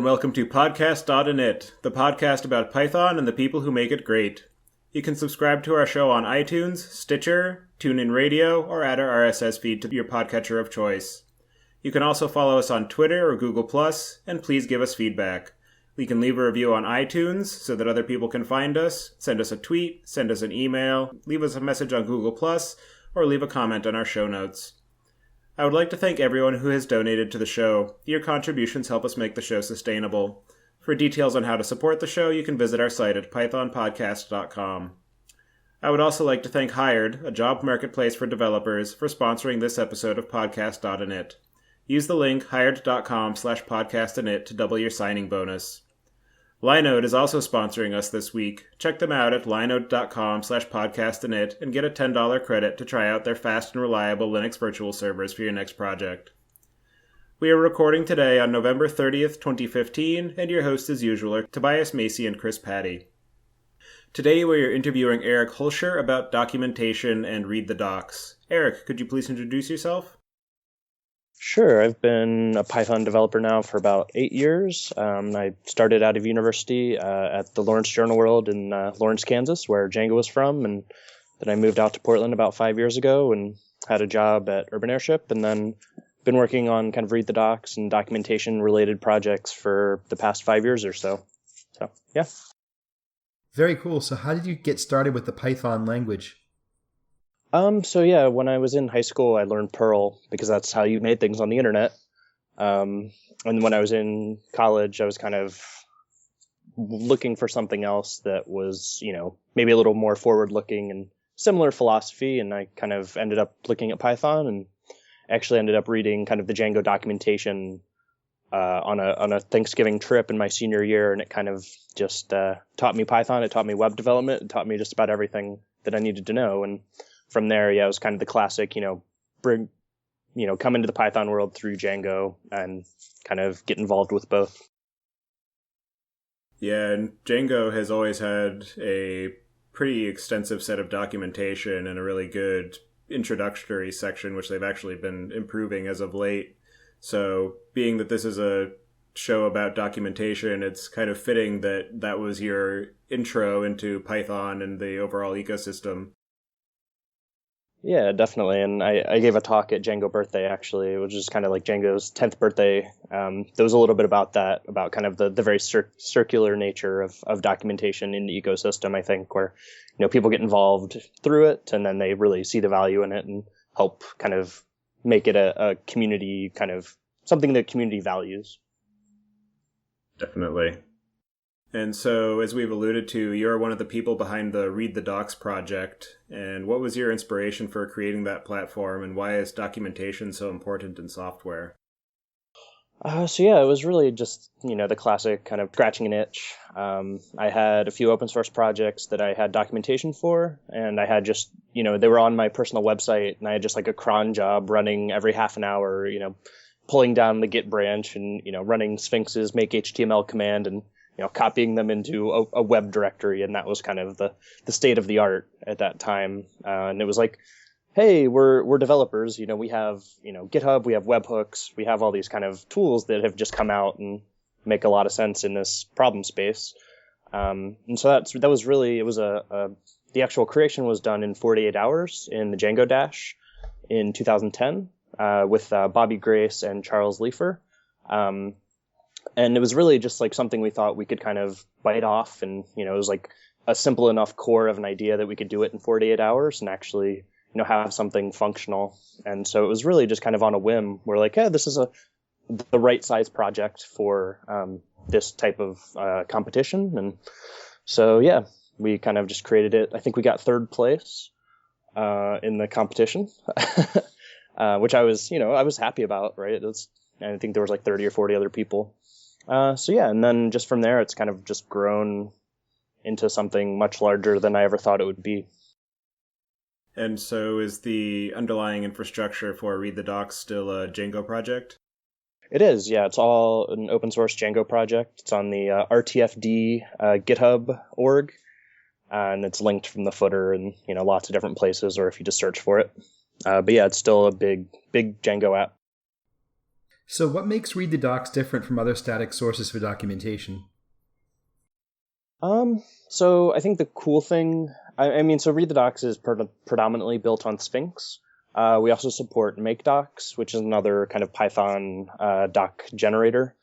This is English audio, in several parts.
welcome to Podcast.init, the podcast about Python and the people who make it great. You can subscribe to our show on iTunes, Stitcher, TuneIn Radio, or add our RSS feed to your podcatcher of choice. You can also follow us on Twitter or Google+, and please give us feedback. You can leave a review on iTunes so that other people can find us, send us a tweet, send us an email, leave us a message on Google+, or leave a comment on our show notes. I would like to thank everyone who has donated to the show. Your contributions help us make the show sustainable. For details on how to support the show, you can visit our site at pythonpodcast.com. I would also like to thank Hired, a job marketplace for developers, for sponsoring this episode of Podcast.init. Use the link hired.com/podcastinit to double your signing bonus. Linode is also sponsoring us this week. Check them out at linode.com/podcastinit and get a $10 credit to try out their fast and reliable Linux virtual servers for your next project. We are recording today on November 30th, 2015, and your hosts as usual are Tobias, Macey, and Patti. Today we are interviewing Eric Holscher about documentation and read the docs. Eric, could you please introduce yourself? Sure. I've been a Python developer now for about 8 years. I started out of university at the Lawrence Journal World in Lawrence, Kansas, where Django was from, and then I moved out to Portland about 5 years ago and had a job at Urban Airship, and then been working on kind of read the docs and documentation related projects for the past 5 years or so. So, yeah. Very cool. So how did you get started with the Python language? When I was in high school, I learned Perl because that's how you made things on the internet. And when I was in college, I was kind of looking for something else that was, maybe a little more forward-looking and similar philosophy. And I kind of ended up looking at Python and actually ended up reading kind of the Django documentation on a Thanksgiving trip in my senior year. And it kind of just taught me Python. It taught me web development. It taught me just about everything that I needed to know. And from there, it was kind of the classic, come into the Python world through Django and kind of get involved with both. Yeah, and Django has always had a pretty extensive set of documentation and a really good introductory section, which they've actually been improving as of late. So being that this is a show about documentation, it's kind of fitting that that was your intro into Python and the overall ecosystem. Yeah, definitely. And I gave a talk at Django birthday, actually, which is kind of like Django's 10th birthday. There was a little bit about that, about kind of the very circular nature of documentation in the ecosystem, I think, where, people get involved through it and then they really see the value in it and help kind of make it a community, kind of something that community values. Definitely. And so, as we've alluded to, you're one of the people behind the Read the Docs project. And what was your inspiration for creating that platform, and why is documentation so important in software? It was really just, the classic kind of scratching an itch. I had a few open source projects that I had documentation for, and I had just, they were on my personal website, and I had just like a cron job running every half an hour, pulling down the Git branch and, running Sphinx's make HTML command and copying them into a web directory. And that was kind of the state of the art at that time. And it was like, hey, we're developers, we have, GitHub, we have webhooks, we have all these kind of tools that have just come out and make a lot of sense in this problem space. And so that was really, it was the actual creation was done in 48 hours in the Django Dash in 2010 with Bobby Grace and Charles Leifer. And it was really just like something we thought we could kind of bite off. And, it was like a simple enough core of an idea that we could do it in 48 hours and actually, have something functional. And so it was really just kind of on a whim. We're like, yeah, this is the right size project for this type of competition. And so, yeah, we kind of just created it. I think we got third place in the competition, which I was happy about, right? And I think there was like 30 or 40 other people. And then just from there, it's kind of just grown into something much larger than I ever thought it would be. And so is the underlying infrastructure for Read the Docs still a Django project? It is, yeah. It's all an open source Django project. It's on the RTFD GitHub org, and it's linked from the footer and, lots of different places, or if you just search for it. But yeah, it's still a big Django app. So what makes Read the Docs different from other static sources for documentation? So I think the cool thing, so Read the Docs is predominantly built on Sphinx. We also support MakeDocs, which is another kind of Python doc generator.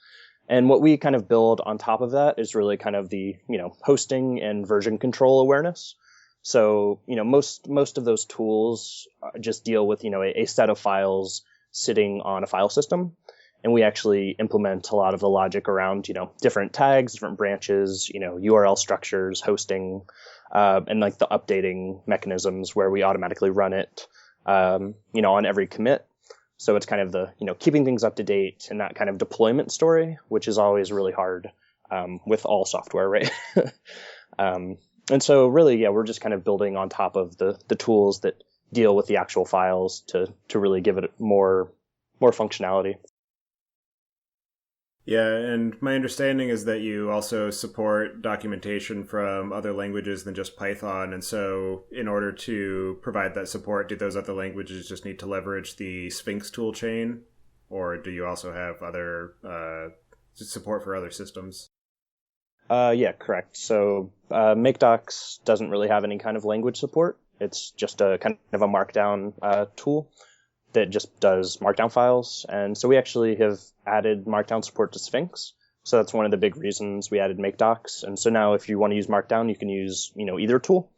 And what we kind of build on top of that is really kind of the, hosting and version control awareness. So, most of those tools just deal with, a set of files sitting on a file system. And we actually implement a lot of the logic around, different tags, different branches, URL structures, hosting, and like the updating mechanisms where we automatically run it, on every commit. So it's kind of the, keeping things up to date and that kind of deployment story, which is always really hard with all software, right? And so really, yeah, we're just kind of building on top of the tools that deal with the actual files to really give it more functionality. Yeah, and my understanding is that you also support documentation from other languages than just Python, and so in order to provide that support, do those other languages just need to leverage the Sphinx toolchain, or do you also have other support for other systems? Yeah, correct. So MakeDocs doesn't really have any kind of language support. It's just a kind of a markdown tool that just does markdown files. And so we actually have added markdown support to Sphinx. So that's one of the big reasons we added MakeDocs. And so now if you want to use markdown, you can use, either tool.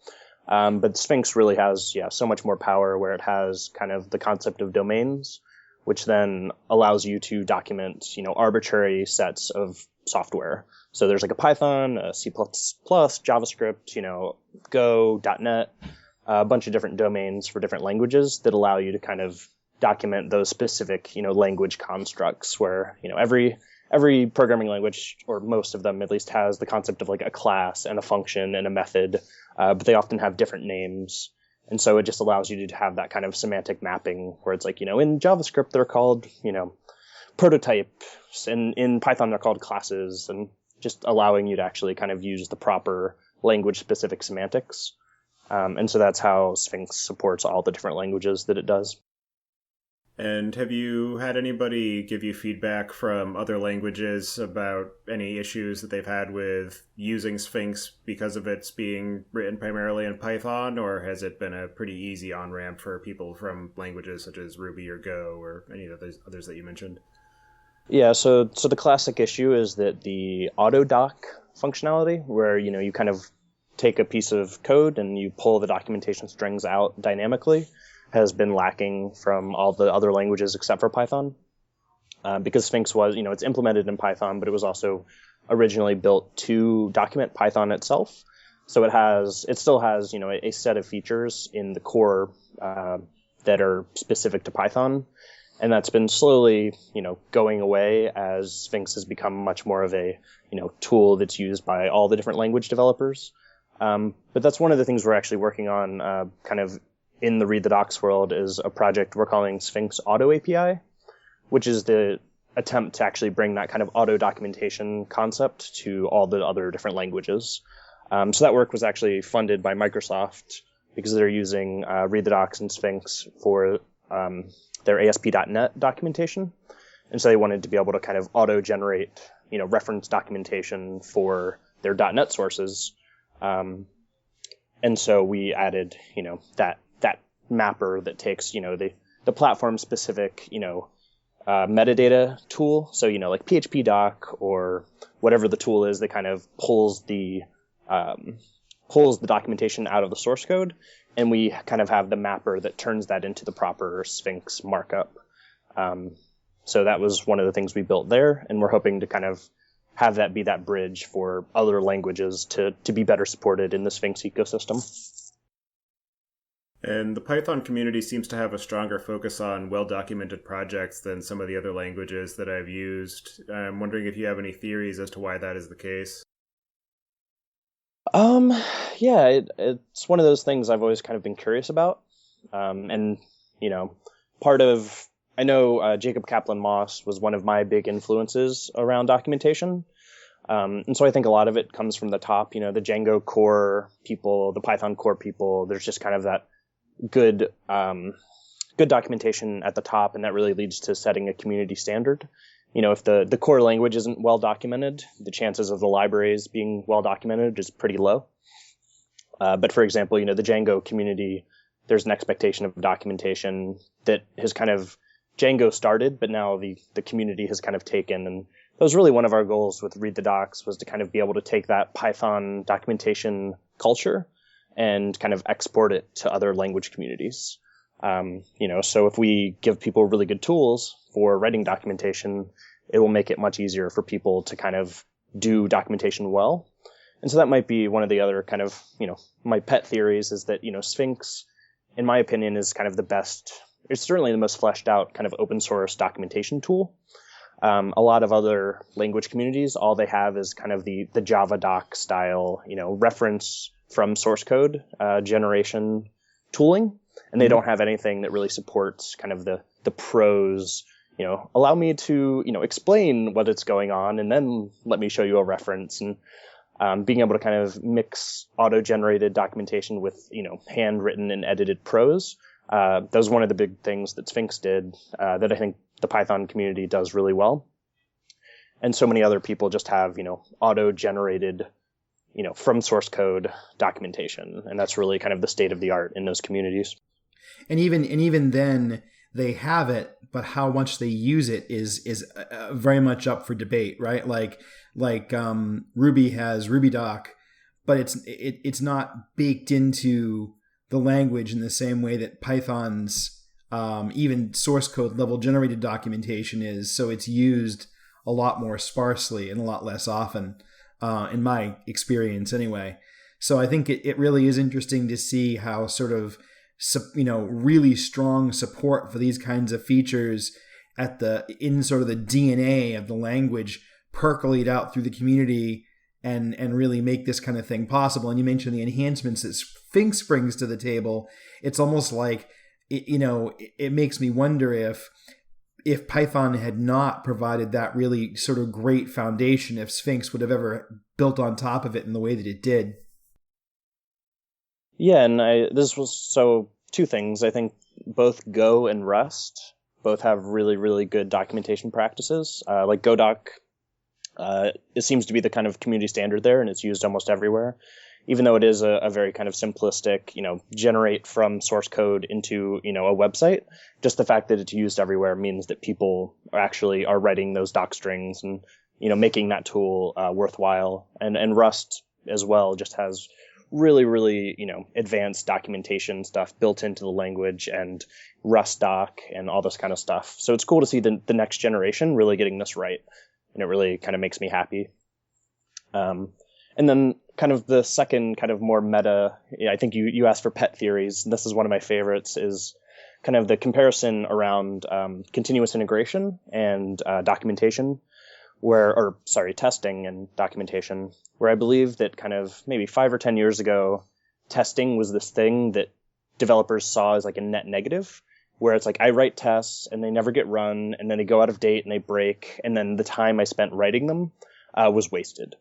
But Sphinx really has, so much more power where it has kind of the concept of domains, which then allows you to document, arbitrary sets of software. So there's like a Python, a C++, JavaScript, Go, .NET, a bunch of different domains for different languages that allow you to kind of document those specific, language constructs where, every programming language, or most of them at least, has the concept of like a class and a function and a method, but they often have different names. And so it just allows you to have that kind of semantic mapping where it's like, in JavaScript, they're called, prototypes, and in Python, they're called classes, and just allowing you to actually kind of use the proper language-specific semantics. And so that's how Sphinx supports all the different languages that it does. And have you had anybody give you feedback from other languages about any issues that they've had with using Sphinx because of its being written primarily in Python, or has it been a pretty easy on-ramp for people from languages such as Ruby or Go or any of those others that you mentioned? Yeah, so the classic issue is that the auto-doc functionality, where, you kind of take a piece of code and you pull the documentation strings out dynamically, has been lacking from all the other languages except for Python. Because Sphinx was, it's implemented in Python, but it was also originally built to document Python itself. So it still has, a set of features in the core that are specific to Python. And that's been slowly, going away as Sphinx has become much more of a, tool that's used by all the different language developers. But that's one of the things we're actually working on, kind of in the Read the Docs world, is a project we're calling Sphinx Auto API, which is the attempt to actually bring that kind of auto documentation concept to all the other different languages. So that work was actually funded by Microsoft because they're using Read the Docs and Sphinx for their ASP.NET documentation. And so they wanted to be able to kind of auto-generate, reference documentation for their .NET sources. And so we added, that mapper that takes, the platform-specific, metadata tool. So, like PHP doc or whatever the tool is that kind of pulls the documentation out of the source code. And we kind of have the mapper that turns that into the proper Sphinx markup. So that was one of the things we built there, and we're hoping to kind of have that be that bridge for other languages to be better supported in the Sphinx ecosystem. And the Python community seems to have a stronger focus on well-documented projects than some of the other languages that I've used. I'm wondering if you have any theories as to why that is the case. Yeah, it's one of those things I've always kind of been curious about. And, I know Jacob Kaplan-Moss was one of my big influences around documentation. And so I think a lot of it comes from the top, the Django core people, the Python core people. There's just kind of that good good documentation at the top, and that really leads to setting a community standard. If the core language isn't well documented, the chances of the libraries being well documented is pretty low. But for example, the Django community, there's an expectation of documentation that has kind of Django started, but now the community has kind of taken. And that was really one of our goals with Read the Docs, was to kind of be able to take that Python documentation culture and kind of export it to other language communities. So if we give people really good tools for writing documentation, it will make it much easier for people to kind of do documentation well. And so that might be one of the other kind of, my pet theories is that, Sphinx, in my opinion, is kind of the best. It's certainly the most fleshed out kind of open source documentation tool. A lot of other language communities, all they have is kind of the Java doc style, reference from source code generation tooling. And they don't have anything that really supports kind of the prose, allow me to, explain what it's going on and then let me show you a reference. And being able to kind of mix auto-generated documentation with, handwritten and edited prose. That was one of the big things that Sphinx did that I think the Python community does really well. And so many other people just have, auto-generated, from source code documentation. And that's really kind of the state of the art in those communities. And even then they have it, but how much they use it is very much up for debate, right? Like Ruby has RubyDoc, but it's not baked into the language in the same way that Python's even source code level generated documentation is. So it's used a lot more sparsely and a lot less often, in my experience anyway. So I think it really is interesting to see how sort of, really strong support for these kinds of features in sort of the DNA of the language percolate out through the community and really make this kind of thing possible. And you mentioned the enhancements that Sphinx brings to the table. It's almost like, it makes me wonder if Python had not provided that really sort of great foundation, if Sphinx would have ever built on top of it in the way that it did. Yeah, and this was two things. I think both Go and Rust both have really, really good documentation practices. Like GoDoc, it seems to be the kind of community standard there, and it's used almost everywhere. Even though it is a very kind of simplistic, generate from source code into, a website, just the fact that it's used everywhere means that people actually are writing those doc strings and, making that tool worthwhile. And Rust as well just has really, really, advanced documentation stuff built into the language and Rust doc and all this kind of stuff. So it's cool to see the next generation really getting this right. And it really kind of makes me happy. And then kind of the second kind of more meta, I think you asked for pet theories. And this is one of my favorites, is kind of the comparison around continuous integration and documentation, testing and documentation, where I believe that kind of maybe 5 or 10 years ago, testing was this thing that developers saw as like a net negative, where it's like I write tests and they never get run and then they go out of date and they break. And then the time I spent writing them was wasted.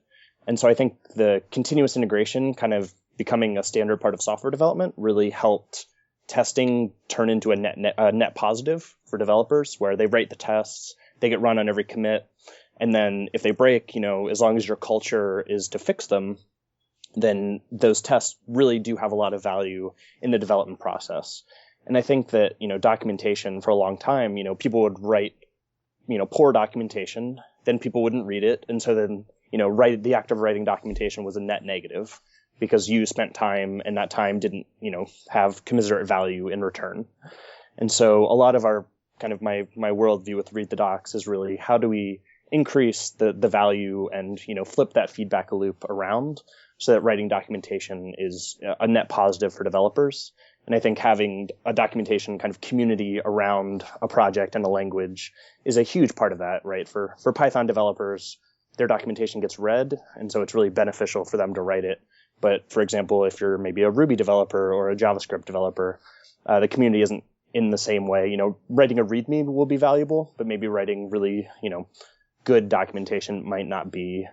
And so I think the continuous integration kind of becoming a standard part of software development really helped testing turn into a net positive for developers, where they write the tests, they get run on every commit. And then if they break, as long as your culture is to fix them, then those tests really do have a lot of value in the development process. And I think that, documentation for a long time, people would write, poor documentation, then people wouldn't read it. And so then, the act of writing documentation was a net negative because you spent time and that time didn't, have commensurate value in return. And so a lot of our kind of my worldview with Read the Docs is really how do we increase the value and, flip that feedback loop around so that writing documentation is a net positive for developers. And I think having a documentation kind of community around a project and a language is a huge part of that, right? For Python developers, their documentation gets read, and so it's really beneficial for them to write it. But for example, if you're maybe a Ruby developer or a JavaScript developer, the community isn't in the same way. Writing a README will be valuable, but maybe writing really, good documentation might not be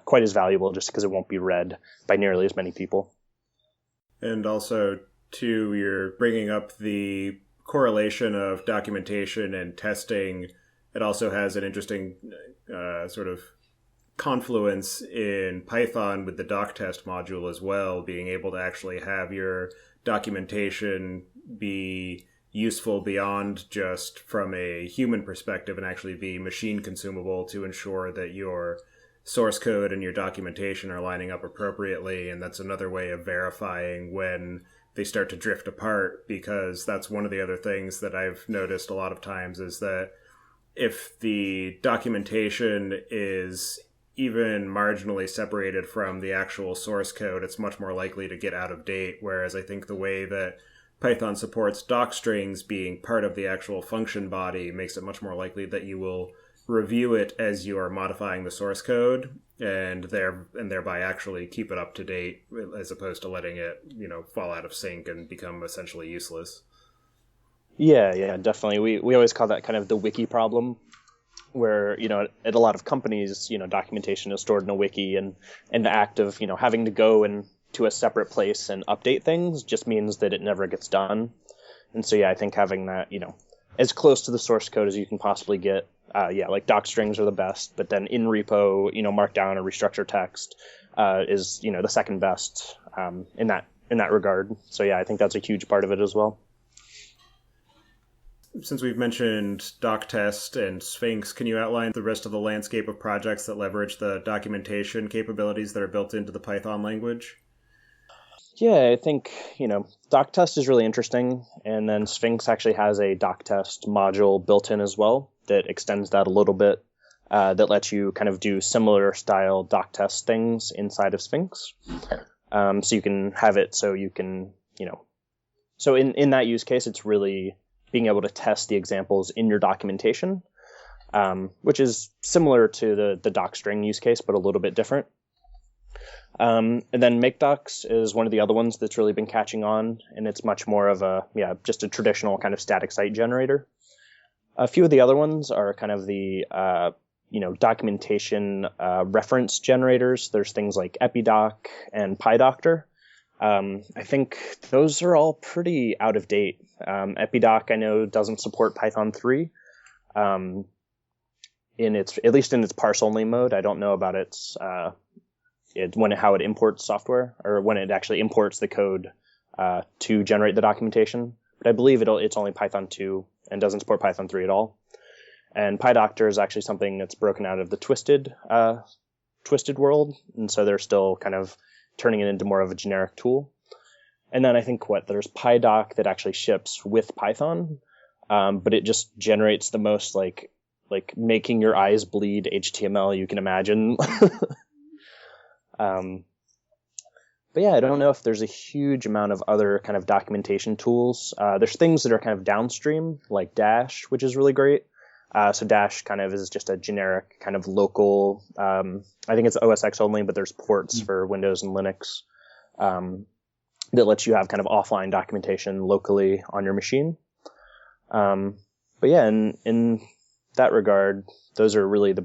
quite as valuable just because it won't be read by nearly as many people. And also, too, you're bringing up the correlation of documentation and testing, it also has an interesting sort of confluence in Python with the doc test module as well, being able to actually have your documentation be useful beyond just from a human perspective and actually be machine consumable to ensure that your source code and your documentation are lining up appropriately. And that's another way of verifying when they start to drift apart, because that's one of the other things that I've noticed a lot of times is that if the documentation is even marginally separated from the actual source code, it's much more likely to get out of date. Whereas I think the way that Python supports doc strings being part of the actual function body makes it much more likely that you will review it as you are modifying the source code and thereby actually keep it up to date, as opposed to letting it, fall out of sync and become essentially useless. Yeah, definitely. We always call that kind of the wiki problem, where, at a lot of companies, documentation is stored in a wiki, and the act of, having to go to a separate place and update things just means that it never gets done. And so, I think having that, as close to the source code as you can possibly get, like doc strings are the best, but then in repo, markdown or restructure text is, the second best in that regard. So, I think that's a huge part of it as well. Since we've mentioned DocTest and Sphinx, can you outline the rest of the landscape of projects that leverage the documentation capabilities that are built into the Python language? Yeah, I think, DocTest is really interesting. And then Sphinx actually has a DocTest module built in as well that extends that a little bit, that lets you kind of do similar style DocTest things inside of Sphinx. So you can have it so you can, so in that use case, it's really being able to test the examples in your documentation, which is similar to the docstring use case, but a little bit different. And then MakeDocs is one of the other ones that's really been catching on, and it's much more of just a traditional kind of static site generator. A few of the other ones are kind of the, documentation reference generators. There's things like Epidoc and PyDoctor. I think those are all pretty out of date. Epidoc, I know, doesn't support Python 3 at least in its parse-only mode. I don't know about its how it imports software, or when it actually imports the code to generate the documentation. But I believe it's only Python 2 and doesn't support Python 3 at all. And PyDoctor is actually something that's broken out of the Twisted world, and so they're still kind of turning it into more of a generic tool. And then I think there's PyDoc that actually ships with Python, but it just generates the most like making your eyes bleed HTML you can imagine. But I don't know if there's a huge amount of other kind of documentation tools. There's things that are kind of downstream, like Dash, which is really great. So Dash kind of is just a generic kind of local, I think it's OS X only, but there's ports for Windows and Linux that lets you have kind of offline documentation locally on your machine. In that regard, those are really the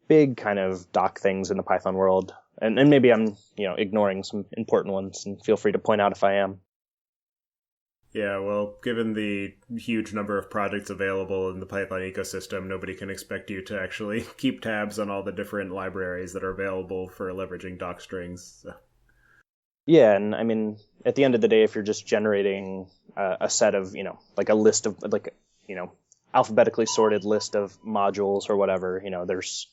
big kind of doc things in the Python world. And maybe I'm, ignoring some important ones, and feel free to point out if I am. Yeah, well, given the huge number of projects available in the Python ecosystem, nobody can expect you to actually keep tabs on all the different libraries that are available for leveraging doc strings. So. Yeah, and I mean, at the end of the day, if you're just generating a set of, like a list of, alphabetically sorted list of modules or whatever, there's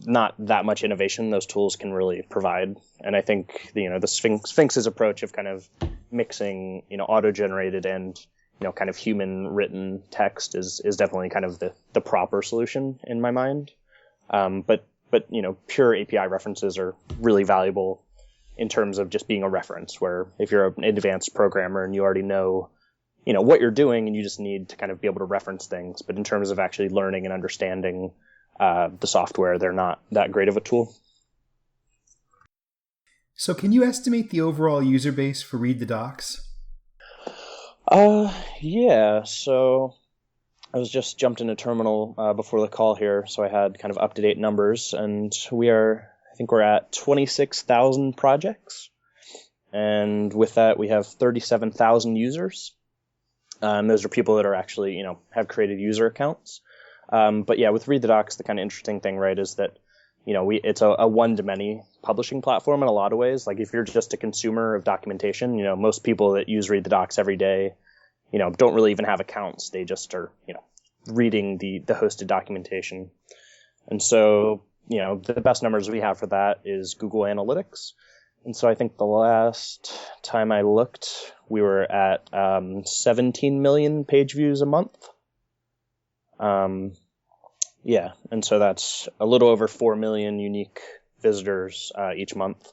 not that much innovation those tools can really provide. And I think, the Sphinx's approach of kind of mixing, auto-generated and, kind of human-written text is definitely kind of the proper solution in my mind. But pure API references are really valuable in terms of just being a reference, where if you're an advanced programmer and you already know, what you're doing and you just need to kind of be able to reference things. But in terms of actually learning and understanding the software, they're not that great of a tool. So can you estimate the overall user base for Read the Docs? Yeah. So I was just jumped in a terminal before the call here, so I had kind of up-to-date numbers, and I think we're at 26,000 projects. And with that, we have 37,000 users. Those are people that are actually, have created user accounts. But yeah, with Read the Docs, the kind of interesting thing, right, is that, it's a one-to-many publishing platform in a lot of ways. Like if you're just a consumer of documentation, most people that use Read the Docs every day, don't really even have accounts. They just are, reading the hosted documentation. And so, the best numbers we have for that is Google Analytics. And so I think the last time I looked, we were at 17 million page views a month. Yeah, and so that's a little over 4 million unique visitors each month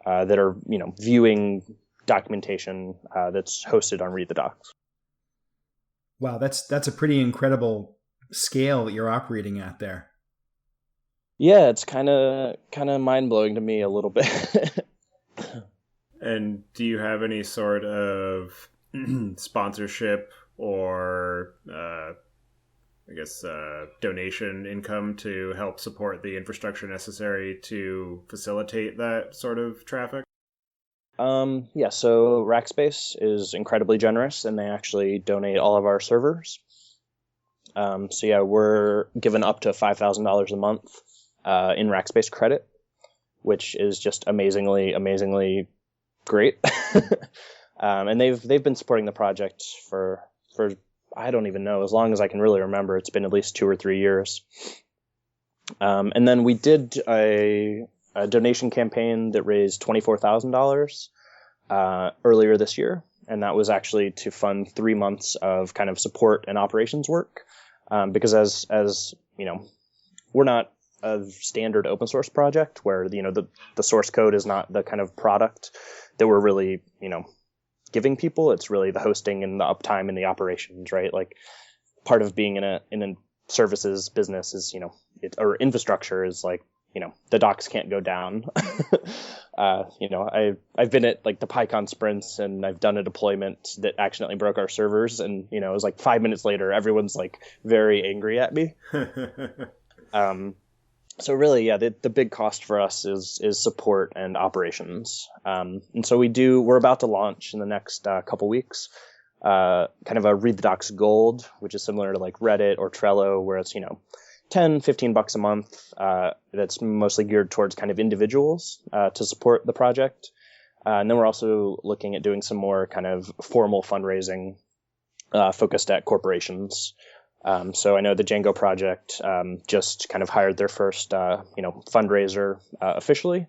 that are, viewing documentation that's hosted on Read the Docs. Wow, that's a pretty incredible scale that you're operating at there. Yeah, it's kind of mind-blowing to me a little bit. And do you have any sort of sponsorship or donation income to help support the infrastructure necessary to facilitate that sort of traffic? Yeah, so Rackspace is incredibly generous, and they actually donate all of our servers. So yeah, we're given up to $5,000 a month in Rackspace credit, which is just amazingly great. And they've been supporting the project for I don't even know, as long as I can really remember. It's been at least 2 or 3 years. And then we did a donation campaign that raised $24,000 earlier this year, and that was actually to fund 3 months of kind of support and operations work. Because as we're not a standard open source project where the source code is not the kind of product that we're really giving people. It's really the hosting and the uptime and the operations, right? Like part of being in a services business is or infrastructure is like the docs can't go down. I've been at like the PyCon sprints, and I've done a deployment that accidentally broke our servers, and it was like 5 minutes later everyone's like very angry at me. So really, yeah, the big cost for us is support and operations. And so we're about to launch in the next couple weeks kind of a Read the Docs Gold, which is similar to like Reddit or Trello, where it's $10-15 a month. That's mostly geared towards kind of individuals to support the project. And then we're also looking at doing some more kind of formal fundraising focused at corporations. So I know the Django project just kind of hired their first fundraiser officially.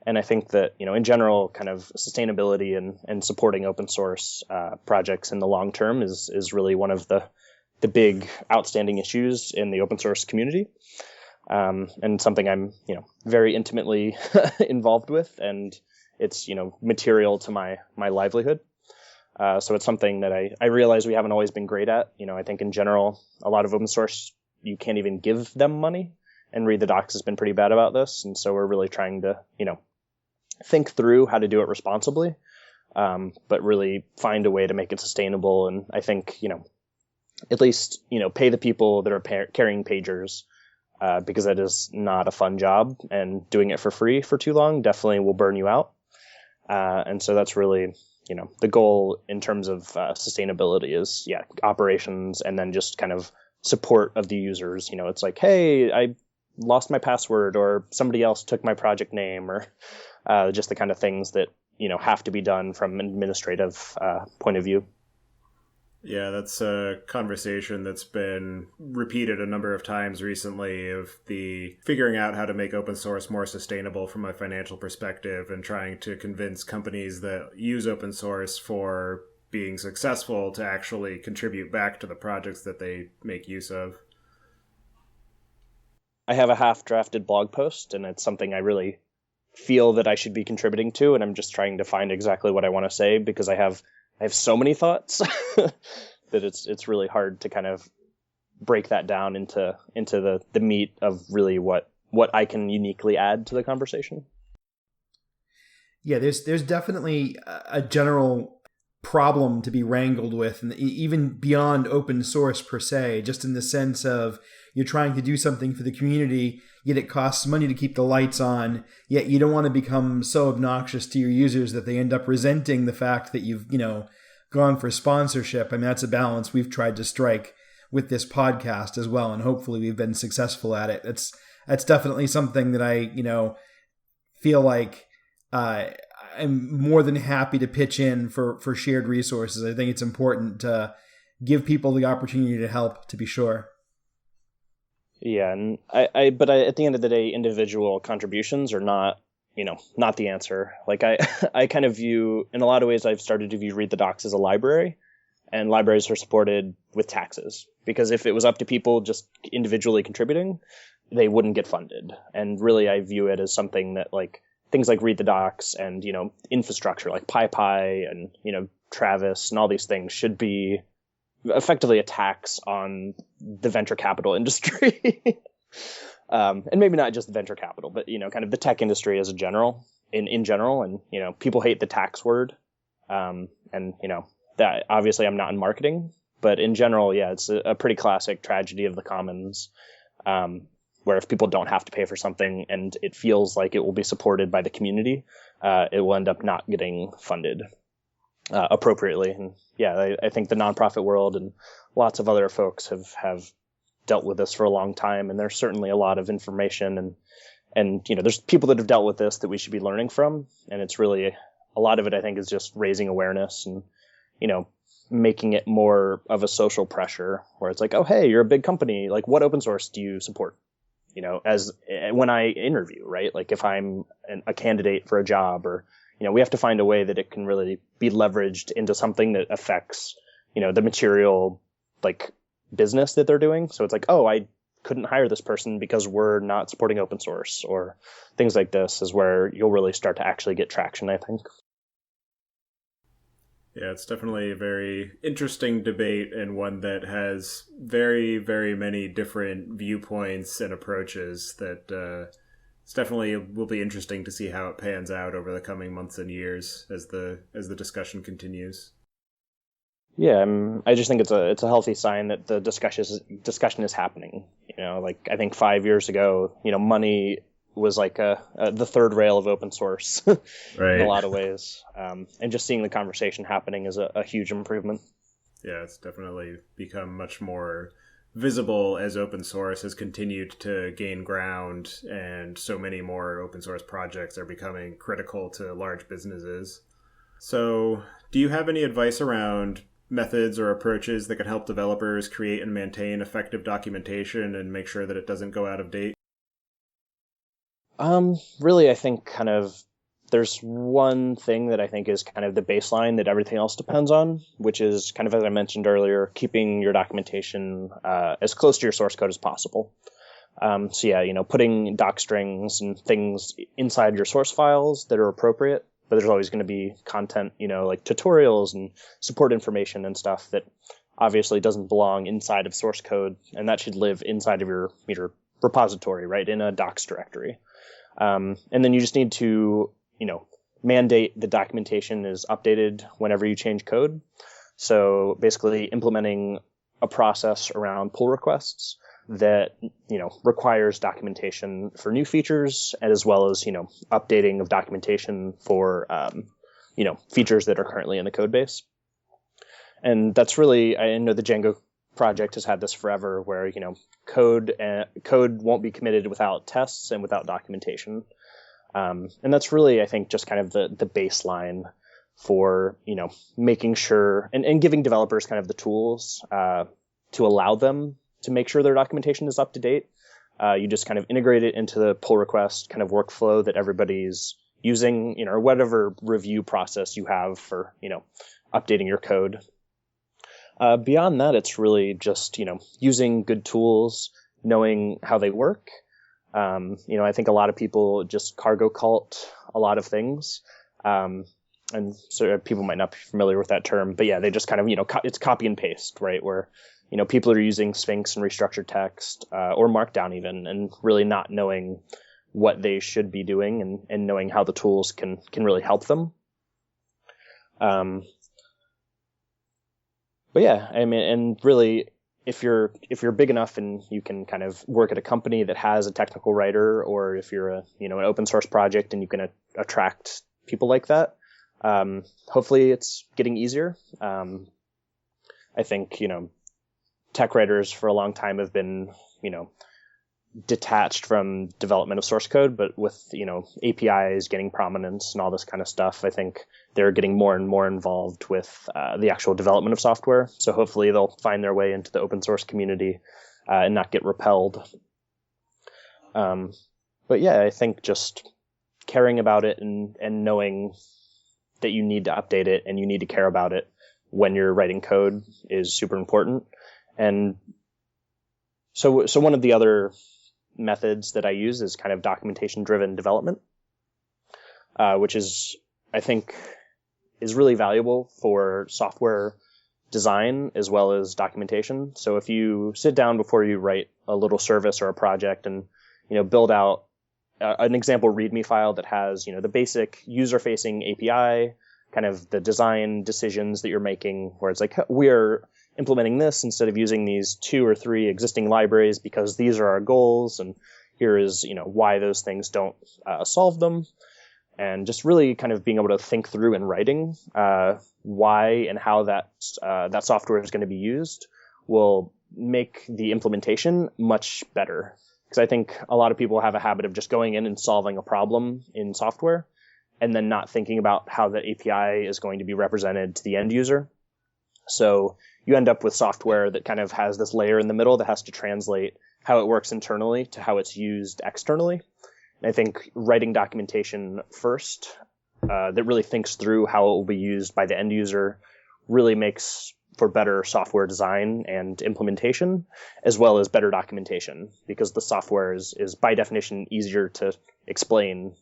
And I think that, in general, kind of sustainability and supporting open source projects in the long term is really one of the big outstanding issues in the open source community, and something I'm very intimately involved with, and it's material to my livelihood. So it's something that I realize we haven't always been great at. I think in general, a lot of open source, you can't even give them money, and Read the Docs has been pretty bad about this. And so we're really trying to think through how to do it responsibly, but really find a way to make it sustainable. And I think at least, pay the people that are carrying pagers, because that is not a fun job, and doing it for free for too long definitely will burn you out. And so that's really, the goal in terms of sustainability is, operations, and then just kind of support of the users. It's like, hey, I lost my password, or somebody else took my project name, or just the kind of things that, have to be done from an administrative point of view. Yeah, that's a conversation that's been repeated a number of times recently, of the figuring out how to make open source more sustainable from a financial perspective, and trying to convince companies that use open source for being successful to actually contribute back to the projects that they make use of. I have a half-drafted blog post, and it's something I really feel that I should be contributing to, and I'm just trying to find exactly what I want to say, because I have so many thoughts that it's really hard to kind of break that down into the meat of really what I can uniquely add to the conversation. Yeah, there's definitely a general problem to be wrangled with, and even beyond open source per se, just in the sense of you're trying to do something for the community, yet it costs money to keep the lights on, yet you don't want to become so obnoxious to your users that they end up resenting the fact that you've, gone for sponsorship. I mean, that's a balance we've tried to strike with this podcast as well, and hopefully we've been successful at it. That's definitely something that I, feel like I'm more than happy to pitch in for shared resources. I think it's important to give people the opportunity to help, to be sure. Yeah, and but at the end of the day, individual contributions are not the answer. Like I kind of view, in a lot of ways, I've started to view Read the Docs as a library, and libraries are supported with taxes, because if it was up to people just individually contributing, they wouldn't get funded. And really, I view it as something that, like, things like Read the Docs and, infrastructure like PyPy and, Travis and all these things should be effectively a tax on the venture capital industry. And maybe not just venture capital, but, kind of the tech industry as a general, in general. And, people hate the tax word. And, that obviously I'm not in marketing, but in general, yeah, it's a pretty classic tragedy of the commons, where if people don't have to pay for something and it feels like it will be supported by the community, it will end up not getting funded appropriately. And yeah, I think the nonprofit world and lots of other folks have dealt with this for a long time, and there's certainly a lot of information and there's people that have dealt with this that we should be learning from, and it's really, a lot of it I think is just raising awareness and making it more of a social pressure where it's like, oh hey, you're a big company, like what open source do you support? As when I interview, right? Like if I'm a candidate for a job, or we have to find a way that it can really be leveraged into something that affects the material, like, business that they're doing. So it's like, oh, I couldn't hire this person because we're not supporting open source, or things like this is where you'll really start to actually get traction, I think. Yeah, it's definitely a very interesting debate, and one that has very, very many different viewpoints and approaches that it's definitely will be interesting to see how it pans out over the coming months and years as the discussion continues. Yeah, I just think it's a healthy sign that the discussion is happening. Like I think 5 years ago, money was like the third rail of open source right. In a lot of ways. And just seeing the conversation happening is a huge improvement. Yeah, it's definitely become much more visible as open source has continued to gain ground, and so many more open source projects are becoming critical to large businesses. So, do you have any advice around methods or approaches that can help developers create and maintain effective documentation and make sure that it doesn't go out of date? Really, I think kind of there's one thing that I think is kind of the baseline that everything else depends on, which is kind of, as I mentioned earlier, keeping your documentation as close to your source code as possible. So yeah, putting doc strings and things inside your source files that are appropriate, but there's always going to be content, like tutorials and support information and stuff that obviously doesn't belong inside of source code, and that should live inside of your repository, right, in a docs directory. And then you just need to, mandate the documentation is updated whenever you change code. So basically implementing a process around pull requests that, requires documentation for new features, as well as, updating of documentation for, features that are currently in the code base. And that's really, I know the Django project has had this forever, where, code won't be committed without tests and without documentation. And that's really, I think, just kind of the baseline for, making sure and giving developers kind of the tools to allow them to make sure their documentation is up to date. You just kind of integrate it into the pull request kind of workflow that everybody's using, or whatever review process you have for, updating your code. Beyond that, it's really just, using good tools, knowing how they work. I think a lot of people just cargo cult a lot of things. And so people might not be familiar with that term, but yeah, they just kind of, it's copy and paste, right? Where, people are using Sphinx and restructured text, or Markdown even, and really not knowing what they should be doing and knowing how the tools can really help them. But yeah, I mean, and really, if you're big enough and you can kind of work at a company that has a technical writer, or if you're an open source project and you can attract people like that, Hopefully it's getting easier. I think, tech writers for a long time have been, detached from development of source code, but with, APIs getting prominence and all this kind of stuff, I think they're getting more and more involved with the actual development of software. So hopefully they'll find their way into the open source community and not get repelled. But yeah, I think just caring about it and knowing that you need to update it and you need to care about it when you're writing code is super important. And so one of the other methods that I use is kind of documentation-driven development, which is, I think, is really valuable for software design as well as documentation. So if you sit down before you write a little service or a project and, build out an example README file that has, the basic user-facing API, kind of the design decisions that you're making, where it's like, we're implementing this instead of using these 2 or 3 existing libraries because these are our goals, and here is, why those things don't solve them. And just really kind of being able to think through in writing why and how that software is going to be used will make the implementation much better. Because I think a lot of people have a habit of just going in and solving a problem in software and then not thinking about how the API is going to be represented to the end user. So you end up with software that kind of has this layer in the middle that has to translate how it works internally to how it's used externally. And I think writing documentation first that really thinks through how it will be used by the end user really makes for better software design and implementation, as well as better documentation, because the software is by definition easier to explain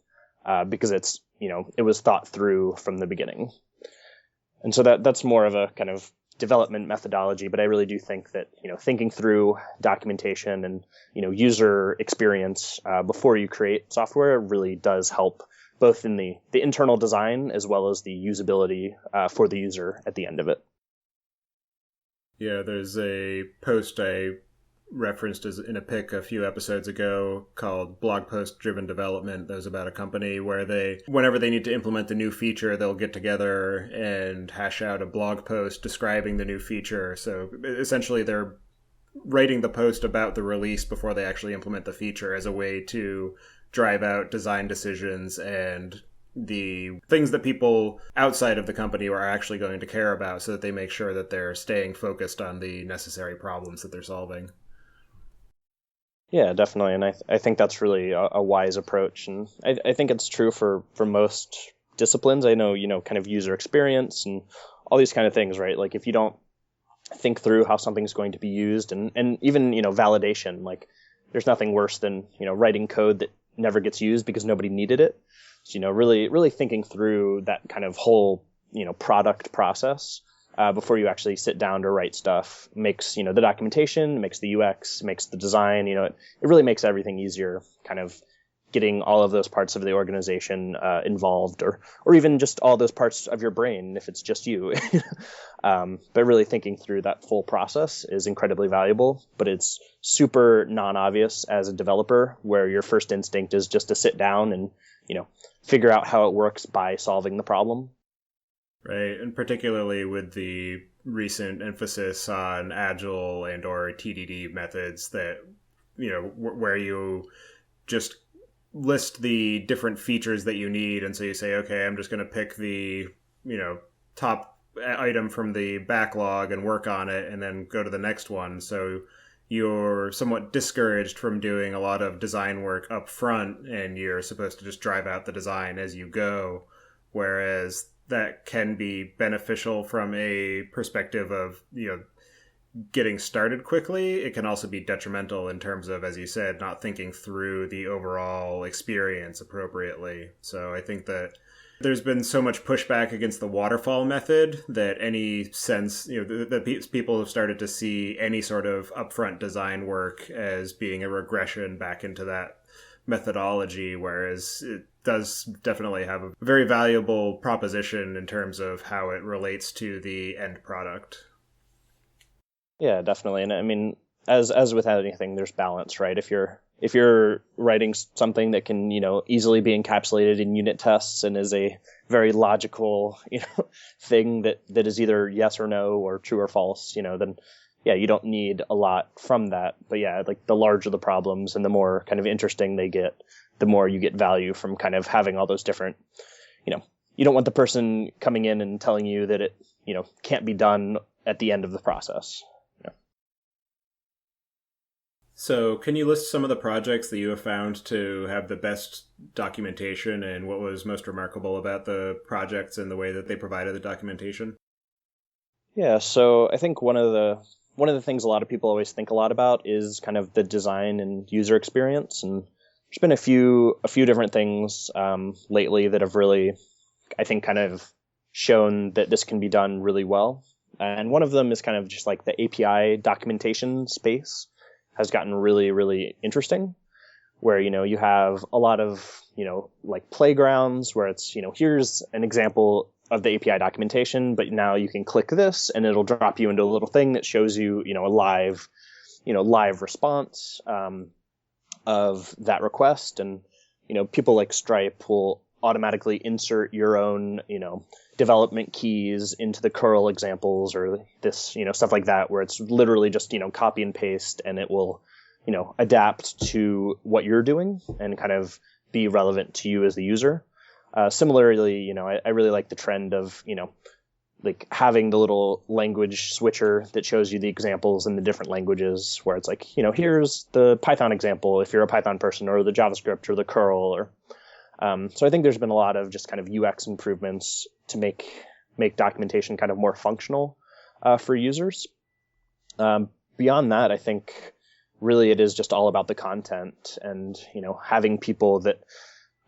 because it's, it was thought through from the beginning. And so that's more of a kind of development methodology, but I really do think that, thinking through documentation and, user experience before you create software really does help both in the internal design as well as the usability for the user at the end of it. Yeah, there's a post I referenced in a pic a few episodes ago called Blog Post Driven Development. That was about a company where whenever they need to implement a new feature, they'll get together and hash out a blog post describing the new feature. So essentially they're writing the post about the release before they actually implement the feature as a way to drive out design decisions and the things that people outside of the company are actually going to care about, so that they make sure that they're staying focused on the necessary problems that they're solving. Yeah, definitely. And I think that's really a wise approach. And I think it's true for most disciplines. I know, kind of user experience and all these kind of things, right? Like if you don't think through how something's going to be used and even, validation, like there's nothing worse than, writing code that never gets used because nobody needed it. So, really thinking through that kind of whole, product process before you actually sit down to write stuff makes, the documentation, makes the UX, makes the design, it really makes everything easier, kind of getting all of those parts of the organization involved or even just all those parts of your brain if it's just you. But really thinking through that full process is incredibly valuable, but it's super non-obvious as a developer where your first instinct is just to sit down and, figure out how it works by solving the problem. Right, and particularly with the recent emphasis on Agile and or TDD methods that, where you just list the different features that you need, and so you say, okay, I'm just going to pick the, top item from the backlog and work on it and then go to the next one. So you're somewhat discouraged from doing a lot of design work up front, and you're supposed to just drive out the design as you go, whereas that can be beneficial from a perspective of, getting started quickly. It can also be detrimental in terms of, as you said, not thinking through the overall experience appropriately. So I think that there's been so much pushback against the waterfall method that any sense, that people have started to see any sort of upfront design work as being a regression back into that methodology, whereas it does definitely have a very valuable proposition in terms of how it relates to the end product. Yeah, definitely. And I mean, as with anything, there's balance, right? If you're if you're writing something that can, easily be encapsulated in unit tests and is a very logical, thing that is either yes or no or true or false, then yeah, you don't need a lot from that. But yeah, like the larger the problems and the more kind of interesting they get, the more you get value from kind of having all those different, you don't want the person coming in and telling you that it, can't be done at the end of the process. So can you list some of the projects that you have found to have the best documentation and what was most remarkable about the projects and the way that they provided the documentation? Yeah, so I think one of the things a lot of people always think a lot about is kind of the design and user experience. And there's been a few different things lately that have really, I think, kind of shown that this can be done really well. And one of them is kind of just like the API documentation space has gotten really, really interesting, where, you have a lot of, like playgrounds where it's, here's an example of the API documentation, but now you can click this and it'll drop you into a little thing that shows you, a live response of that request. And, people like Stripe will automatically insert your own, development keys into the curl examples or this, stuff like that, where it's literally just, copy and paste and it will, adapt to what you're doing and kind of be relevant to you as the user. Similarly, I really like the trend of, like having the little language switcher that shows you the examples in the different languages, where it's like, here's the Python example if you're a Python person, or the JavaScript or the curl, or so I think there's been a lot of just kind of UX improvements to make documentation kind of more functional for users. Beyond that, I think really it is just all about the content and, having people that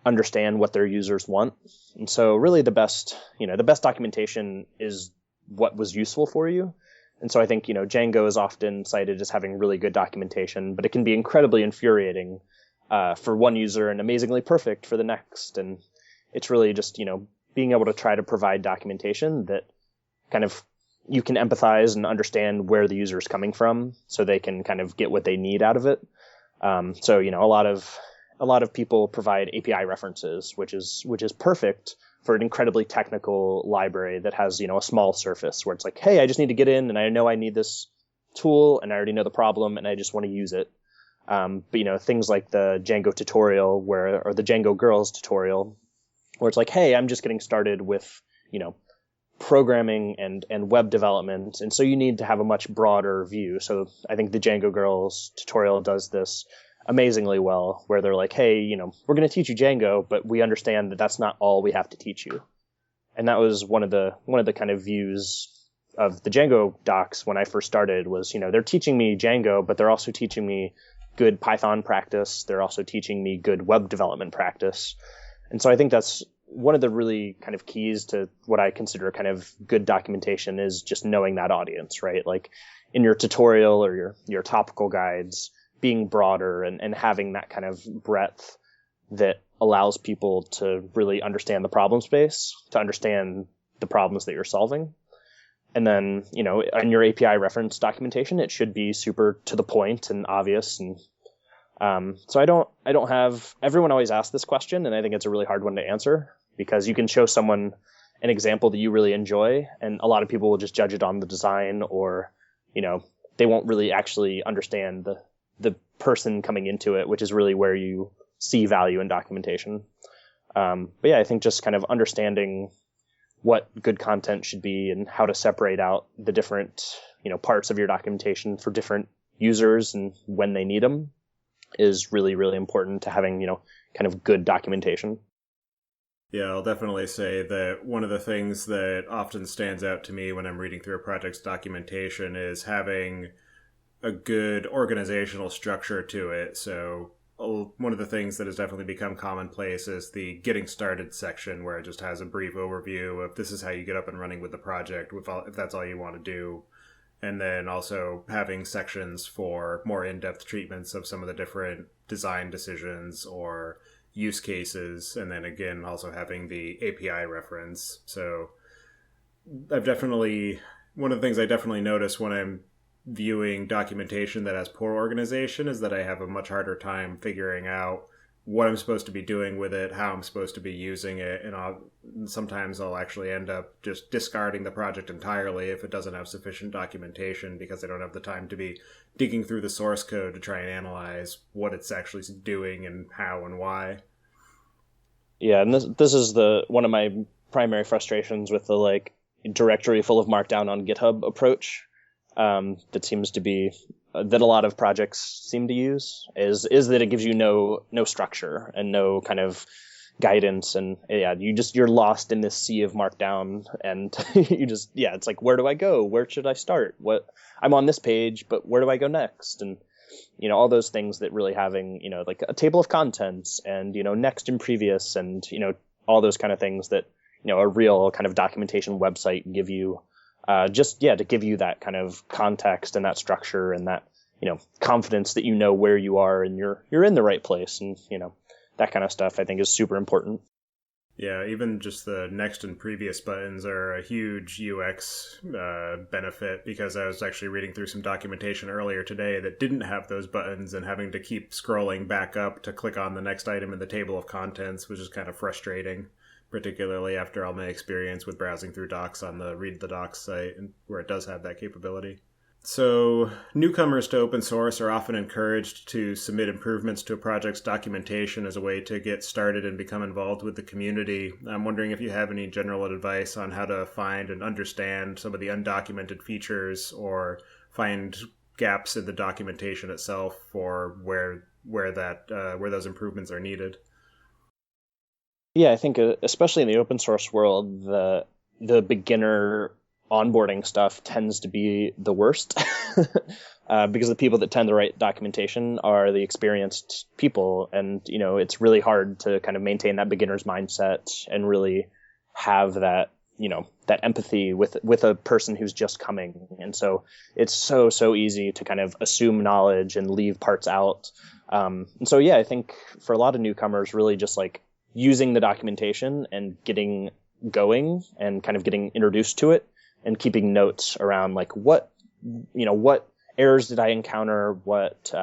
understand what their users want. And so really the best documentation is what was useful for you. And so I think, Django is often cited as having really good documentation, but it can be incredibly infuriating for one user and amazingly perfect for the next. And it's really just, being able to try to provide documentation that kind of you can empathize and understand where the user is coming from so they can kind of get what they need out of it. So, a lot of people provide API references, which is perfect for an incredibly technical library that has, a small surface where it's like, hey, I just need to get in and I know I need this tool and I already know the problem and I just want to use it. But, things like the Django tutorial or the Django girls tutorial, where it's like, hey, I'm just getting started with, programming and web development. And so you need to have a much broader view. So I think the Django girls tutorial does this amazingly well, where they're like, hey, we're going to teach you Django, but we understand that that's not all we have to teach you. And that was one of the kind of views of the Django docs when I first started was, they're teaching me Django, but they're also teaching me good Python practice. They're also teaching me good web development practice. And so I think that's one of the really kind of keys to what I consider kind of good documentation is just knowing that audience, right? Like in your tutorial or your topical guides, being broader and having that kind of breadth that allows people to really understand the problem space, to understand the problems that you're solving. And then, in your API reference documentation, it should be super to the point and obvious. And so I don't have, everyone always asks this question, and I think it's a really hard one to answer, because you can show someone an example that you really enjoy, and a lot of people will just judge it on the design, or, they won't really actually understand the person coming into it, which is really where you see value in documentation. But yeah, I think just kind of understanding what good content should be and how to separate out the different, parts of your documentation for different users and when they need them is really, really important to having, kind of good documentation. Yeah, I'll definitely say that one of the things that often stands out to me when I'm reading through a project's documentation is having a good organizational structure to it. So one of the things that has definitely become commonplace is the getting started section, where it just has a brief overview of this is how you get up and running with the project, if that's all you want to do. And then also having sections for more in-depth treatments of some of the different design decisions or use cases. And then again, also having the API reference. So one of the things I definitely notice when I'm viewing documentation that has poor organization is that I have a much harder time figuring out what I'm supposed to be doing with it, how I'm supposed to be using it, and sometimes I'll actually end up just discarding the project entirely if it doesn't have sufficient documentation because I don't have the time to be digging through the source code to try and analyze what it's actually doing and how and why. Yeah, and this is one of my primary frustrations with the directory full of Markdown on GitHub approach. That seems to be that a lot of projects seem to use is that it gives you no structure and no kind of guidance, and you're lost in this sea of Markdown, and it's like, where do I go? Where should I start? I'm on this page, but where do I go next? And all those things that really having like a table of contents and next and previous and all those kind of things that a real kind of documentation website give you. To give you that kind of context and that structure and that, confidence that where you are and you're in the right place, and, that kind of stuff I think is super important. Yeah, even just the next and previous buttons are a huge UX benefit, because I was actually reading through some documentation earlier today that didn't have those buttons, and having to keep scrolling back up to click on the next item in the table of contents was just kind of frustrating, particularly after all my experience with browsing through docs on the Read the Docs site, where it does have that capability. So, newcomers to open source are often encouraged to submit improvements to a project's documentation as a way to get started and become involved with the community. I'm wondering if you have any general advice on how to find and understand some of the undocumented features, or find gaps in the documentation itself for where those improvements are needed. Yeah, I think especially in the open source world, the beginner onboarding stuff tends to be the worst because the people that tend to write documentation are the experienced people, and it's really hard to kind of maintain that beginner's mindset and really have that that empathy with a person who's just coming. And so it's so easy to kind of assume knowledge and leave parts out. And so I think for a lot of newcomers, really just like using the documentation and getting going and kind of getting introduced to it, and keeping notes around like what errors did I encounter, what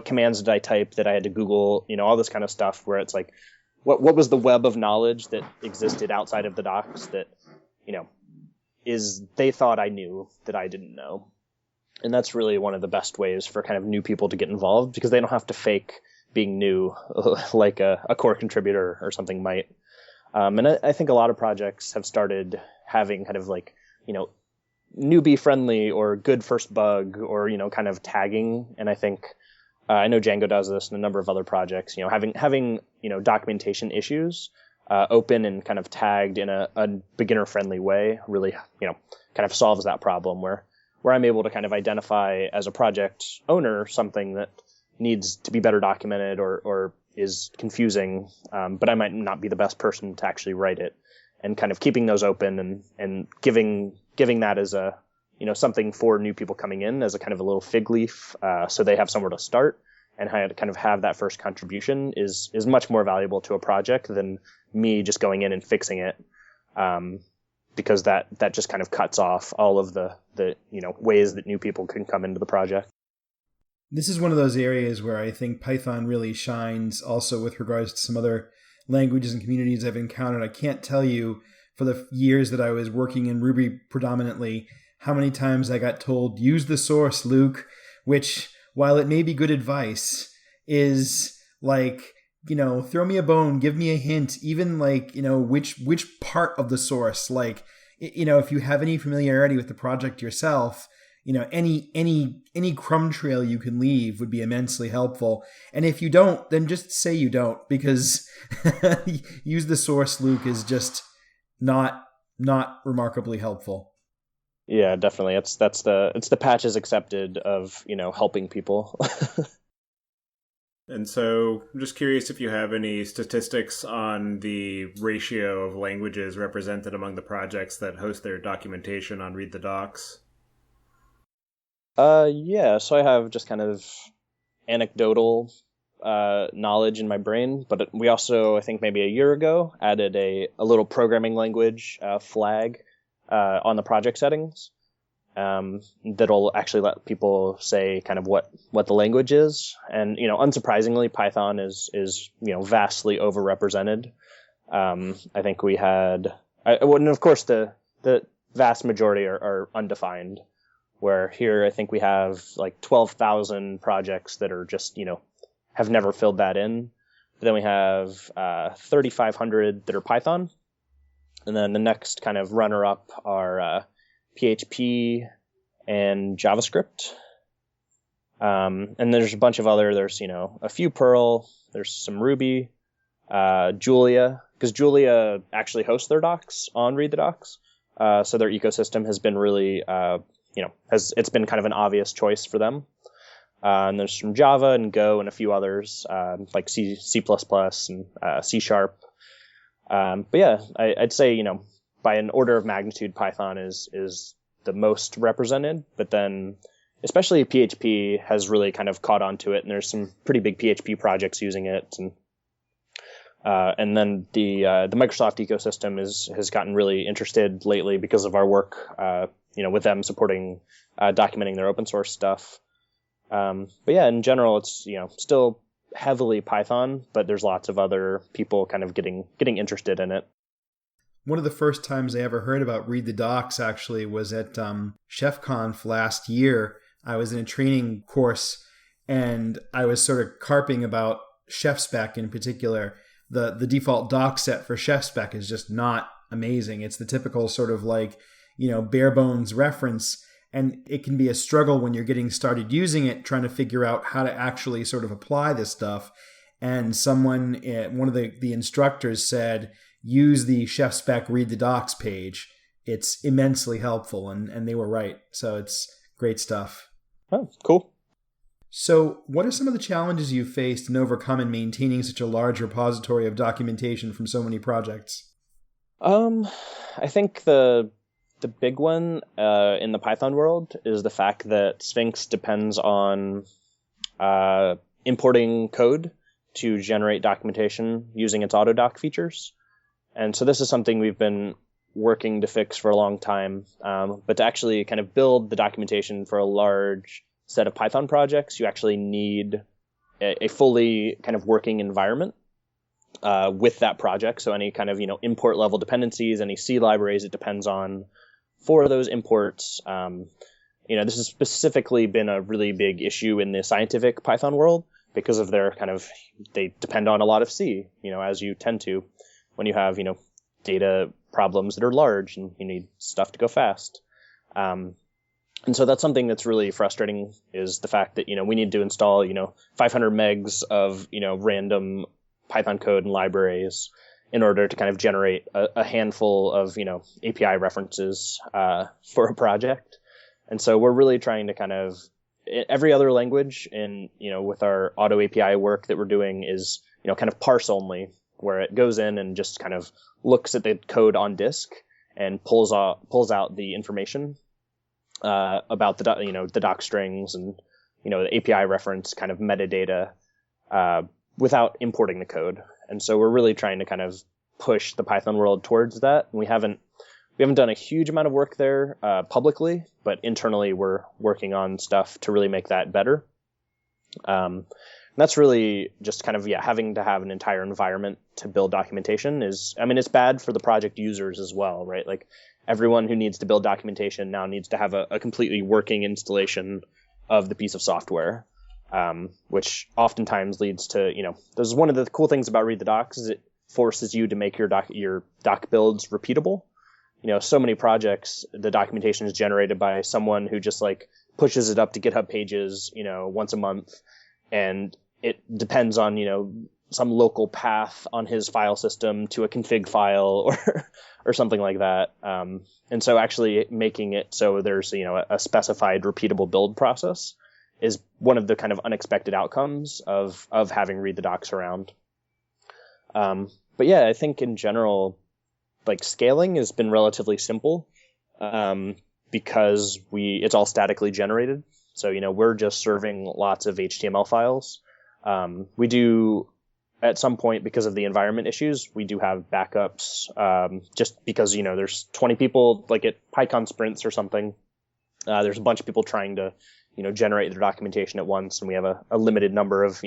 commands did I type that I had to Google, all this kind of stuff, where it's like what was the web of knowledge that existed outside of the docs that they thought I knew that I didn't know. And that's really one of the best ways for kind of new people to get involved, because they don't have to fake being new like a core contributor or something might. And I think a lot of projects have started having kind of like newbie friendly or good first bug, or kind of tagging. And I think I know Django does this and a number of other projects, having documentation issues open and kind of tagged in a beginner friendly way really kind of solves that problem, where I'm able to kind of identify as a project owner something that needs to be better documented or is confusing, but I might not be the best person to actually write it, and kind of keeping those open and giving that as a something for new people coming in as a kind of a little fig leaf, so they have somewhere to start, and how to kind of have that first contribution is much more valuable to a project than me just going in and fixing it, because that just kind of cuts off all of the ways that new people can come into the project. This is one of those areas where I think Python really shines also with regards to some other languages and communities I've encountered. I can't tell you, for the years that I was working in Ruby predominantly, how many times I got told, use the source, Luke, which, while it may be good advice, is like, throw me a bone, give me a hint, even like, which part of the source, like, if you have any familiarity with the project yourself, any crumb trail you can leave would be immensely helpful. And if you don't, then just say you don't, because use the source, Luke, is just not remarkably helpful. Yeah, definitely. It's the patches accepted of, helping people. And so I'm just curious if you have any statistics on the ratio of languages represented among the projects that host their documentation on Read the Docs. Yeah, so I have just kind of anecdotal knowledge in my brain, but we also, I think maybe a year ago, added a little programming language flag on the project settings. that'll actually let people say kind of what the language is. And, unsurprisingly, Python is vastly overrepresented. I think we had, and of course the vast majority are undefined, where here I think we have like 12,000 projects that are just, have never filled that in. But then we have 3,500 that are Python. And then the next kind of runner-up are PHP and JavaScript. And there's a bunch of there's, a few Perl, there's some Ruby, Julia, because Julia actually hosts their docs on Read the Docs. So their ecosystem has been really, it's been kind of an obvious choice for them. And there's some Java and Go and a few others, like C++ and C#. But yeah, I'd say, by an order of magnitude, Python is the most represented, but then especially PHP has really kind of caught on to it, and there's some pretty big PHP projects using it. And then the Microsoft ecosystem has gotten really interested lately because of our work, with them supporting documenting their open source stuff. But yeah, in general, it's still heavily Python, but there's lots of other people kind of getting interested in it. One of the first times I ever heard about Read the Docs actually was at ChefConf last year. I was in a training course, and I was sort of carping about ChefSpec in particular. The default doc set for ChefSpec is just not amazing. It's the typical sort of like, bare bones reference. And it can be a struggle when you're getting started using it, trying to figure out how to actually sort of apply this stuff. And one of the instructors said, use the ChefSpec Read the Docs page. It's immensely helpful. And they were right. So it's great stuff. Oh, cool. So what are some of the challenges you've faced and overcome in maintaining such a large repository of documentation from so many projects? I think the big one in the Python world is the fact that Sphinx depends on importing code to generate documentation using its autodoc features. And so this is something we've been working to fix for a long time. But to actually kind of build the documentation for a large set of Python projects, you actually need a fully kind of working environment with that project. So any kind of, import level dependencies, any C libraries it depends on for those imports. This has specifically been a really big issue in the scientific Python world because of they depend on a lot of C, as you tend to when you have, data problems that are large and you need stuff to go fast. And so that's something that's really frustrating, is the fact that, we need to install, 500 megs of, random Python code and libraries in order to kind of generate a handful of, API references for a project. And so we're really trying to kind of, every other language in, with our auto API work that we're doing is, kind of parse only, where it goes in and just kind of looks at the code on disk and pulls out the information about the doc strings and, the API reference kind of metadata without importing the code. And so we're really trying to kind of push the Python world towards that. And we haven't done a huge amount of work there publicly, but internally we're working on stuff to really make that better. And that's really just kind of, having to have an entire environment to build documentation it's bad for the project users as well, right? Like everyone who needs to build documentation now needs to have a completely working installation of the piece of software, which oftentimes leads to, this is one of the cool things about Read the Docs is it forces you to make your doc builds repeatable. So many projects, the documentation is generated by someone who just like pushes it up to GitHub pages, once a month. And it depends on, some local path on his file system to a config file or something like that. And so actually making it so there's, a specified repeatable build process is one of the kind of unexpected outcomes of having Read the Docs around. But yeah, I think in general, like scaling has been relatively simple because it's all statically generated. So, we're just serving lots of HTML files. We do, at some point, because of the environment issues, we do have backups just because, there's 20 people like at PyCon sprints or something. There's a bunch of people trying to, generate their documentation at once, and we have a limited number of,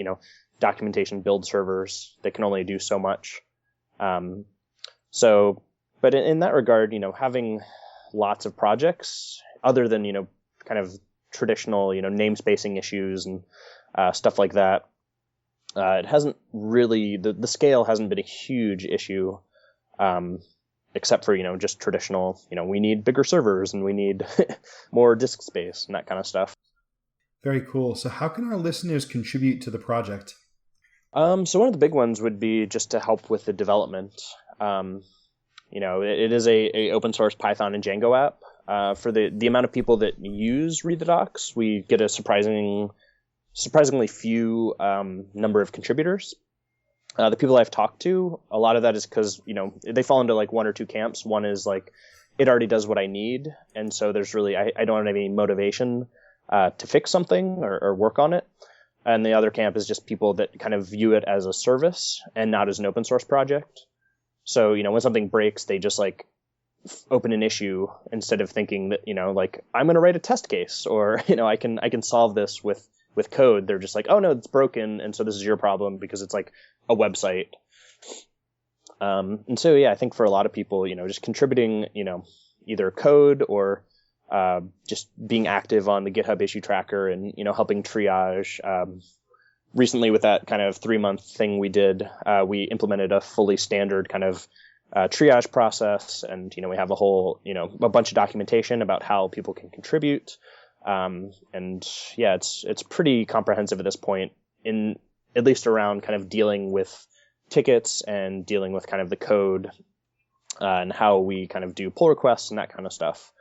documentation build servers that can only do so much. But in that regard, having lots of projects other than, kind of traditional, namespacing issues and stuff like that, it hasn't really, the scale hasn't been a huge issue, except for, just traditional, we need bigger servers and we need more disk space and that kind of stuff. Very cool. So how can our listeners contribute to the project? So one of the big ones would be just to help with the development. It is a open source Python and Django app. For the amount of people that use Read the Docs, we get a surprisingly few number of contributors. The people I've talked to, a lot of that is because, they fall into like one or two camps. One is like, it already does what I need. And so there's really, I don't have any motivation to fix something or work on it. And the other camp is just people that kind of view it as a service and not as an open source project. So, when something breaks, they just like open an issue instead of thinking that, like I'm going to write a test case or, I can solve this with code. They're just like, oh no, it's broken. And so this is your problem because it's like a website. And so, yeah, I think for a lot of people, just contributing, either code or just being active on the GitHub issue tracker and, helping triage. Recently with that kind of 3-month thing we did, we implemented a fully standard kind of triage process. And, we have a whole, a bunch of documentation about how people can contribute. And yeah, it's pretty comprehensive at this point, in at least around kind of dealing with tickets and dealing with kind of the code and how we kind of do pull requests and that kind of stuff.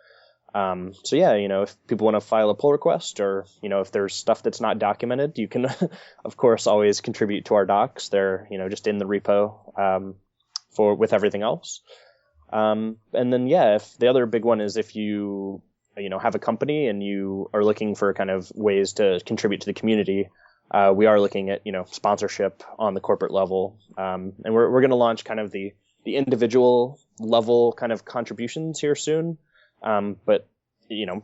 So yeah, if people want to file a pull request or, if there's stuff that's not documented, you can, of course, always contribute to our docs. They're, just in the repo with everything else. And then, yeah, if the other big one is if you have a company and you are looking for kind of ways to contribute to the community, we are looking at, sponsorship on the corporate level. And we're going to launch kind of the individual level kind of contributions here soon. But,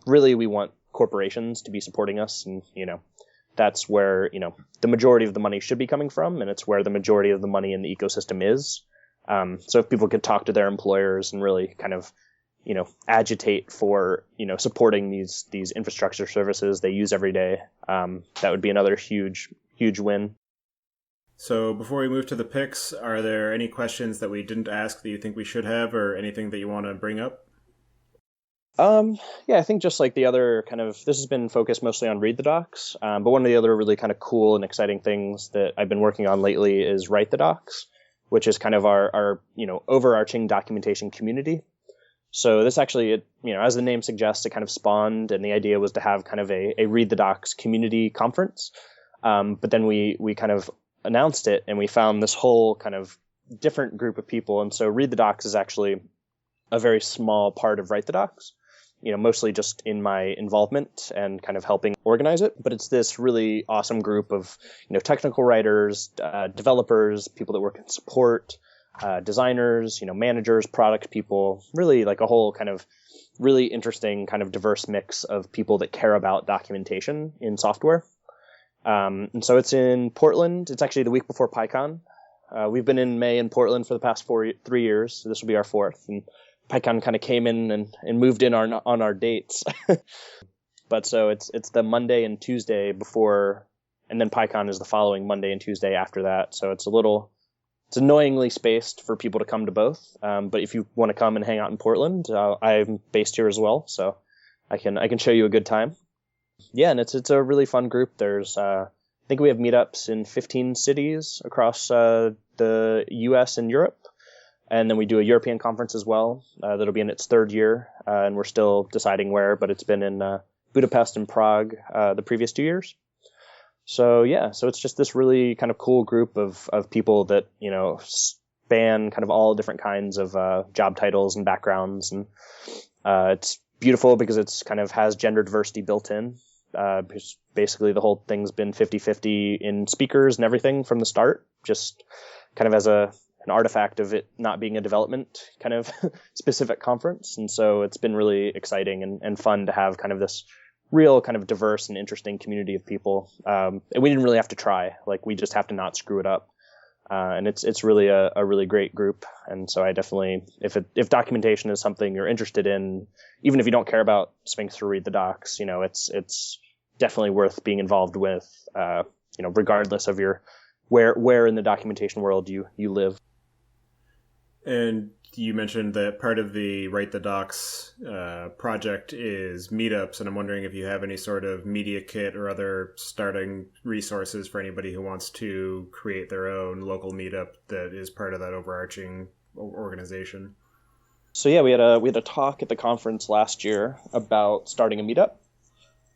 really we want corporations to be supporting us and, that's where, the majority of the money should be coming from. And it's where the majority of the money in the ecosystem is. So if people could talk to their employers and really kind of, agitate for, supporting these infrastructure services they use every day, that would be another huge, huge win. So before we move to the picks, are there any questions that we didn't ask that you think we should have or anything that you want to bring up? Yeah, I think just like the other kind of, this has been focused mostly on Read the Docs, but one of the other really kind of cool and exciting things that I've been working on lately is Write the Docs, which is kind of our overarching documentation community. So this actually, as the name suggests, it kind of spawned, and the idea was to have kind of a Read the Docs community conference. But then we kind of announced it, and we found this whole kind of different group of people. And so Read the Docs is actually a very small part of Write the Docs, mostly just in my involvement and kind of helping organize it. But it's this really awesome group of, technical writers, developers, people that work in support, designers, managers, product people, really like a whole kind of really interesting kind of diverse mix of people that care about documentation in software. And so it's in Portland. It's actually the week before PyCon. We've been in May in Portland for the past 3 years. So this will be our 4th. And PyCon kind of came in and moved in on our dates. But so it's the Monday and Tuesday before, and then PyCon is the following Monday and Tuesday after that. So it's annoyingly spaced for people to come to both. But if you want to come and hang out in Portland, I'm based here as well, so I can show you a good time. Yeah, and it's a really fun group. There's I think we have meetups in 15 cities across the US and Europe. And then we do a European conference as well. That'll be in its 3rd year, and we're still deciding where, but it's been in Budapest and Prague the previous 2 years. So yeah, so it's just this really kind of cool group of people that, span kind of all different kinds of job titles and backgrounds. And it's beautiful because it's kind of has gender diversity built in. Because basically the whole thing's been 50-50 in speakers and everything from the start, just kind of as artifact of it not being a development kind of specific conference. And so it's been really exciting and fun to have kind of this real kind of diverse and interesting community of people. And we didn't really have to try, like we just have to not screw it up. And it's really a really great group. And so I definitely, if documentation is something you're interested in, even if you don't care about Sphinx or read the docs, it's definitely worth being involved with, regardless of your where in the documentation world you live. And you mentioned that part of the Write the Docs project is meetups, and I'm wondering if you have any sort of media kit or other starting resources for anybody who wants to create their own local meetup that is part of that overarching organization. So yeah, we had a talk at the conference last year about starting a meetup.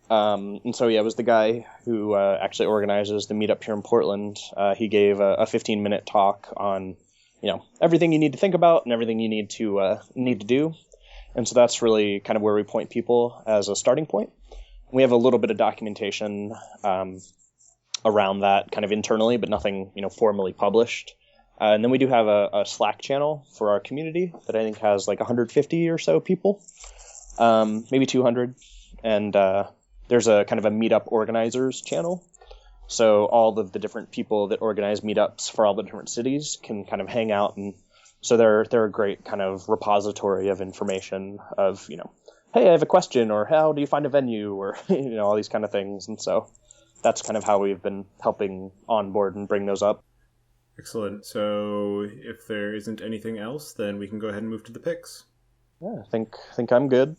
And so yeah, it was the guy who actually organizes the meetup here in Portland. He gave a 15-minute talk on everything you need to think about and everything you need to do. And so that's really kind of where we point people as a starting point. We have a little bit of documentation around that kind of internally, but nothing, formally published. And then we do have a Slack channel for our community that I think has like 150 or so people, maybe 200. And there's a kind of a meetup organizers channel. So all of the different people that organize meetups for all the different cities can kind of hang out, and so they're a great kind of repository of information of, hey, I have a question, or how do you find a venue, or all these kind of things. And so that's kind of how we've been helping onboard and bring those up. Excellent. So if there isn't anything else, then we can go ahead and move to the picks. Yeah, I think I'm good.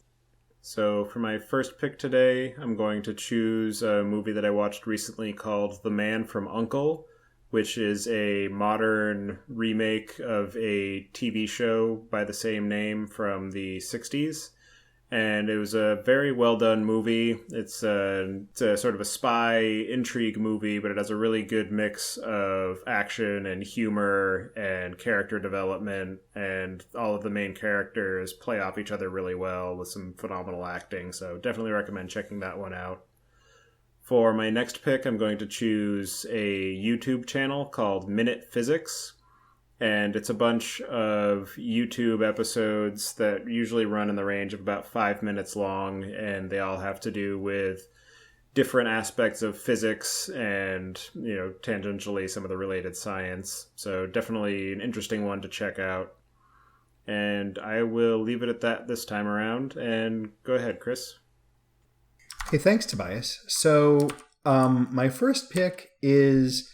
So for my first pick today, I'm going to choose a movie that I watched recently called The Man from U.N.C.L.E., which is a modern remake of a TV show by the same name from the 60s. And it was a very well done movie. It's a sort of a spy intrigue movie, but it has a really good mix of action and humor and character development, and all of the main characters play off each other really well with some phenomenal acting. So definitely recommend checking that one out. For my next pick, I'm going to choose a YouTube channel called Minute Physics. And it's a bunch of YouTube episodes that usually run in the range of about 5 minutes long, and they all have to do with different aspects of physics and, tangentially some of the related science. So definitely an interesting one to check out. And I will leave it at that this time around. And go ahead, Chris. Hey, thanks, Tobias. So my first pick is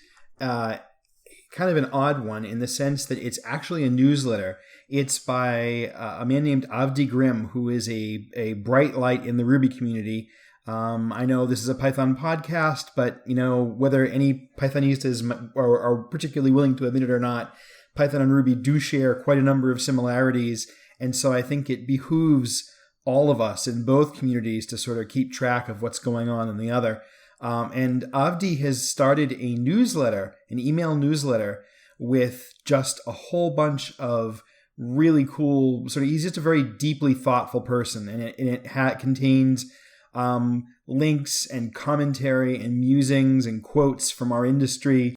kind of an odd one in the sense that it's actually a newsletter. It's by a man named Avdi Grimm, who is a bright light in the Ruby community. I know this is a Python podcast, but whether any Pythonistas are particularly willing to admit it or not, Python and Ruby do share quite a number of similarities. And so I think it behooves all of us in both communities to sort of keep track of what's going on in the other. And Avdi has started a newsletter, an email newsletter, with just a whole bunch of really cool, he's just a very deeply thoughtful person. And it contains links and commentary and musings and quotes from our industry,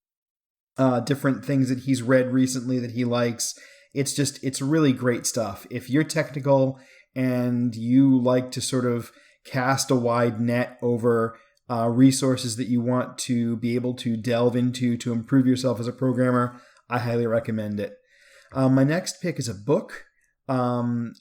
different things that he's read recently that he likes. It's really great stuff. If you're technical and you like to sort of cast a wide net over resources that you want to be able to delve into to improve yourself as a programmer, I highly recommend it. My next pick is a book. After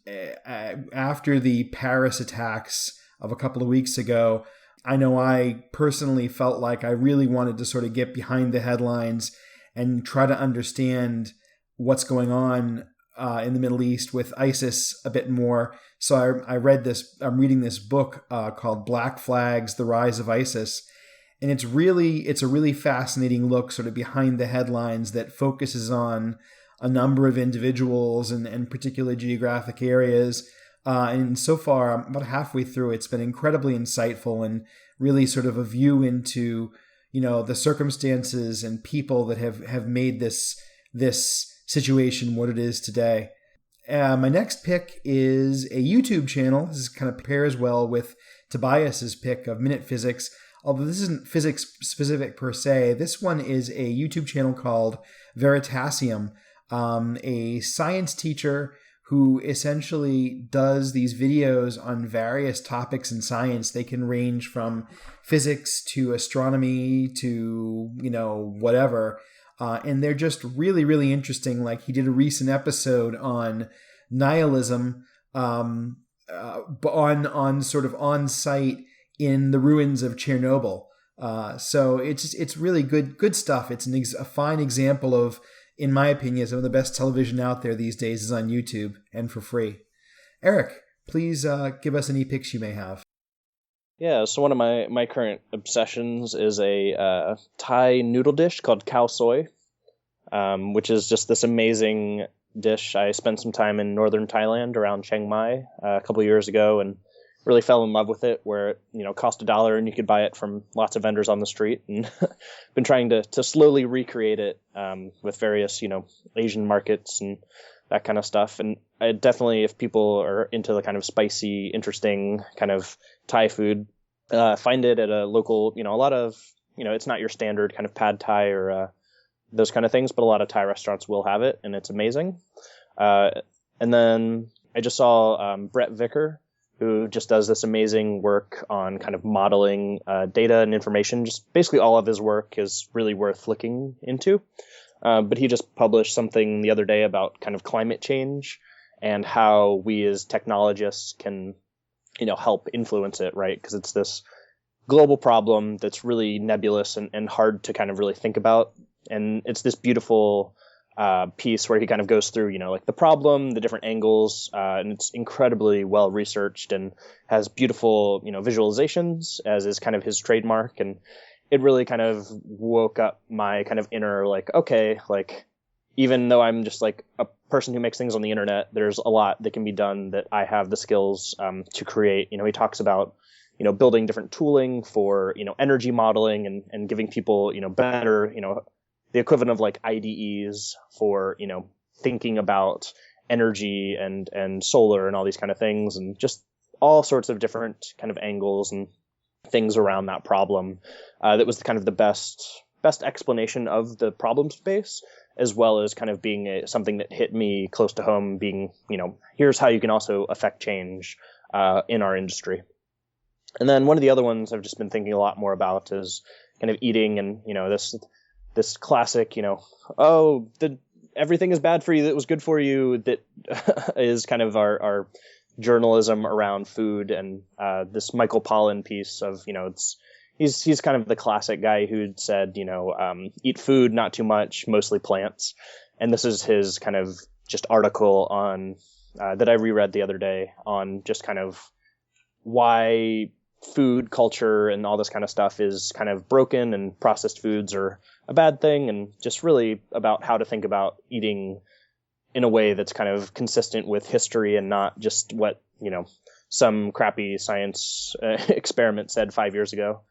the Paris attacks of a couple of weeks ago, I know I personally felt like I really wanted to sort of get behind the headlines and try to understand what's going on in the Middle East with ISIS a bit more. So I'm reading this book called Black Flags, The Rise of ISIS. And it's a really fascinating look sort of behind the headlines that focuses on a number of individuals and particular geographic areas. And so far, I'm about halfway through, it's been incredibly insightful and really sort of a view into, the circumstances and people that have made this situation what it is today. My next pick is a YouTube channel. This kind of pairs well with Tobias's pick of Minute Physics, although this isn't physics specific per se. This one is a YouTube channel called Veritasium. a science teacher who essentially does these videos on various topics in science. They can range from physics to astronomy to, whatever. And they're just really, really interesting. Like he did a recent episode on nihilism, on sort of on site in the ruins of Chernobyl. So it's really good stuff. It's a fine example of, in my opinion, some of the best television out there these days is on YouTube and for free. Eric, please give us any picks you may have. Yeah, so one of my current obsessions is a Thai noodle dish called khao soi, which is just this amazing dish. I spent some time in northern Thailand around Chiang Mai a couple of years ago and really fell in love with it, where it cost $1 and you could buy it from lots of vendors on the street, and been trying to slowly recreate it with various Asian markets and that kind of stuff. And I definitely, if people are into the kind of spicy, interesting kind of Thai food, find it at a local, a lot of, it's not your standard kind of pad Thai or those kind of things, but a lot of Thai restaurants will have it, and it's amazing. And then I just saw Brett Vicker, who just does this amazing work on kind of modeling data and information. Just basically all of his work is really worth looking into. But he just published something the other day about kind of climate change and how we as technologists can, help influence it, right? Because it's this global problem that's really nebulous and hard to kind of really think about. And it's this beautiful piece where he kind of goes through, like the problem, the different angles, and it's incredibly well researched and has beautiful, visualizations, as is kind of his trademark. And it really kind of woke up my kind of inner, like, okay, like, even though I'm just like a person who makes things on the internet, there's a lot that can be done that I have the skills to create. He talks about, building different tooling for, energy modeling and giving people, better, the equivalent of like IDEs for, thinking about energy and solar and all these kind of things, and just all sorts of different kind of angles and things around that problem. That was kind of the best explanation of the problem space, as well as kind of being something that hit me close to home, being, here's how you can also affect change in our industry. And then one of the other ones I've just been thinking a lot more about is kind of eating, and, this classic, everything is bad for you that was good for you, that is kind of our journalism around food. And this Michael Pollan piece of, he's kind of the classic guy who'd said, eat food, not too much, mostly plants. And this is his kind of just article on that I reread the other day on just kind of why food culture and all this kind of stuff is kind of broken and processed foods are a bad thing, and just really about how to think about eating in a way that's kind of consistent with history and not just what, some crappy science experiment said 5 years ago.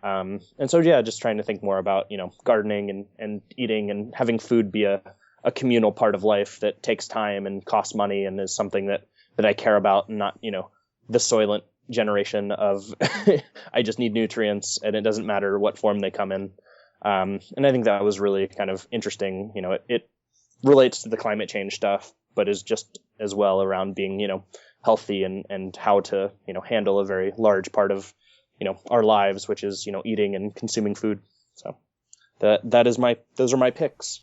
And so, yeah, just trying to think more about, gardening and eating and having food be a communal part of life that takes time and costs money and is something that I care about, and not, the soylent generation of I just need nutrients and it doesn't matter what form they come in. And I think that was really kind of interesting. It relates to the climate change stuff, but is just as well around being, healthy and how to, handle a very large part of, our lives, which is, eating and consuming food. So those are my picks.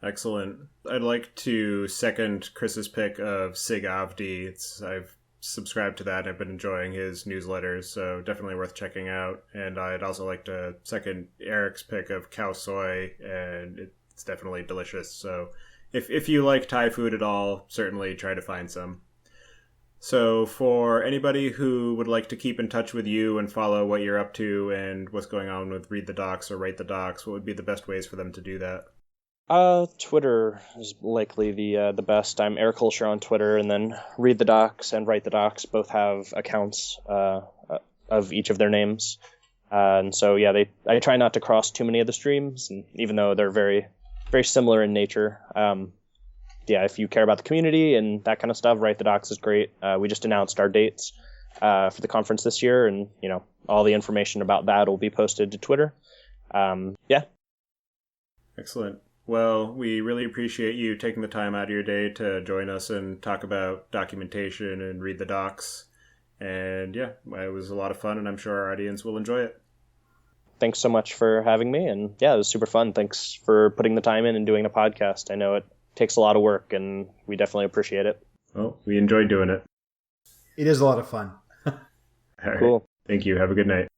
Excellent. I'd like to second Chris's pick of Sig Avdi. I've subscribed to that and I've been enjoying his newsletters, so definitely worth checking out. And I'd also like to second Eric's pick of khao soi, and it's definitely delicious. So if you like Thai food at all, certainly try to find some. So for anybody who would like to keep in touch with you and follow what you're up to and what's going on with Read the Docs or Write the Docs, what would be the best ways for them to do that? Twitter is likely the best. I'm Eric Holscher on Twitter, and then Read the Docs and Write the Docs both have accounts of each of their names. And so, yeah, I try not to cross too many of the streams, and even though they're very, very similar in nature. Yeah, if you care about the community and that kind of stuff, Write the Docs is great. We just announced our dates for the conference this year, and, all the information about that will be posted to Twitter. Yeah. Excellent. Well, we really appreciate you taking the time out of your day to join us and talk about documentation and read the docs. And yeah, it was a lot of fun, and I'm sure our audience will enjoy it. Thanks so much for having me. And yeah, it was super fun. Thanks for putting the time in and doing a podcast. I know it takes a lot of work, and we definitely appreciate it. Well, we enjoyed doing it. It is a lot of fun. All right. Cool. Thank you. Have a good night.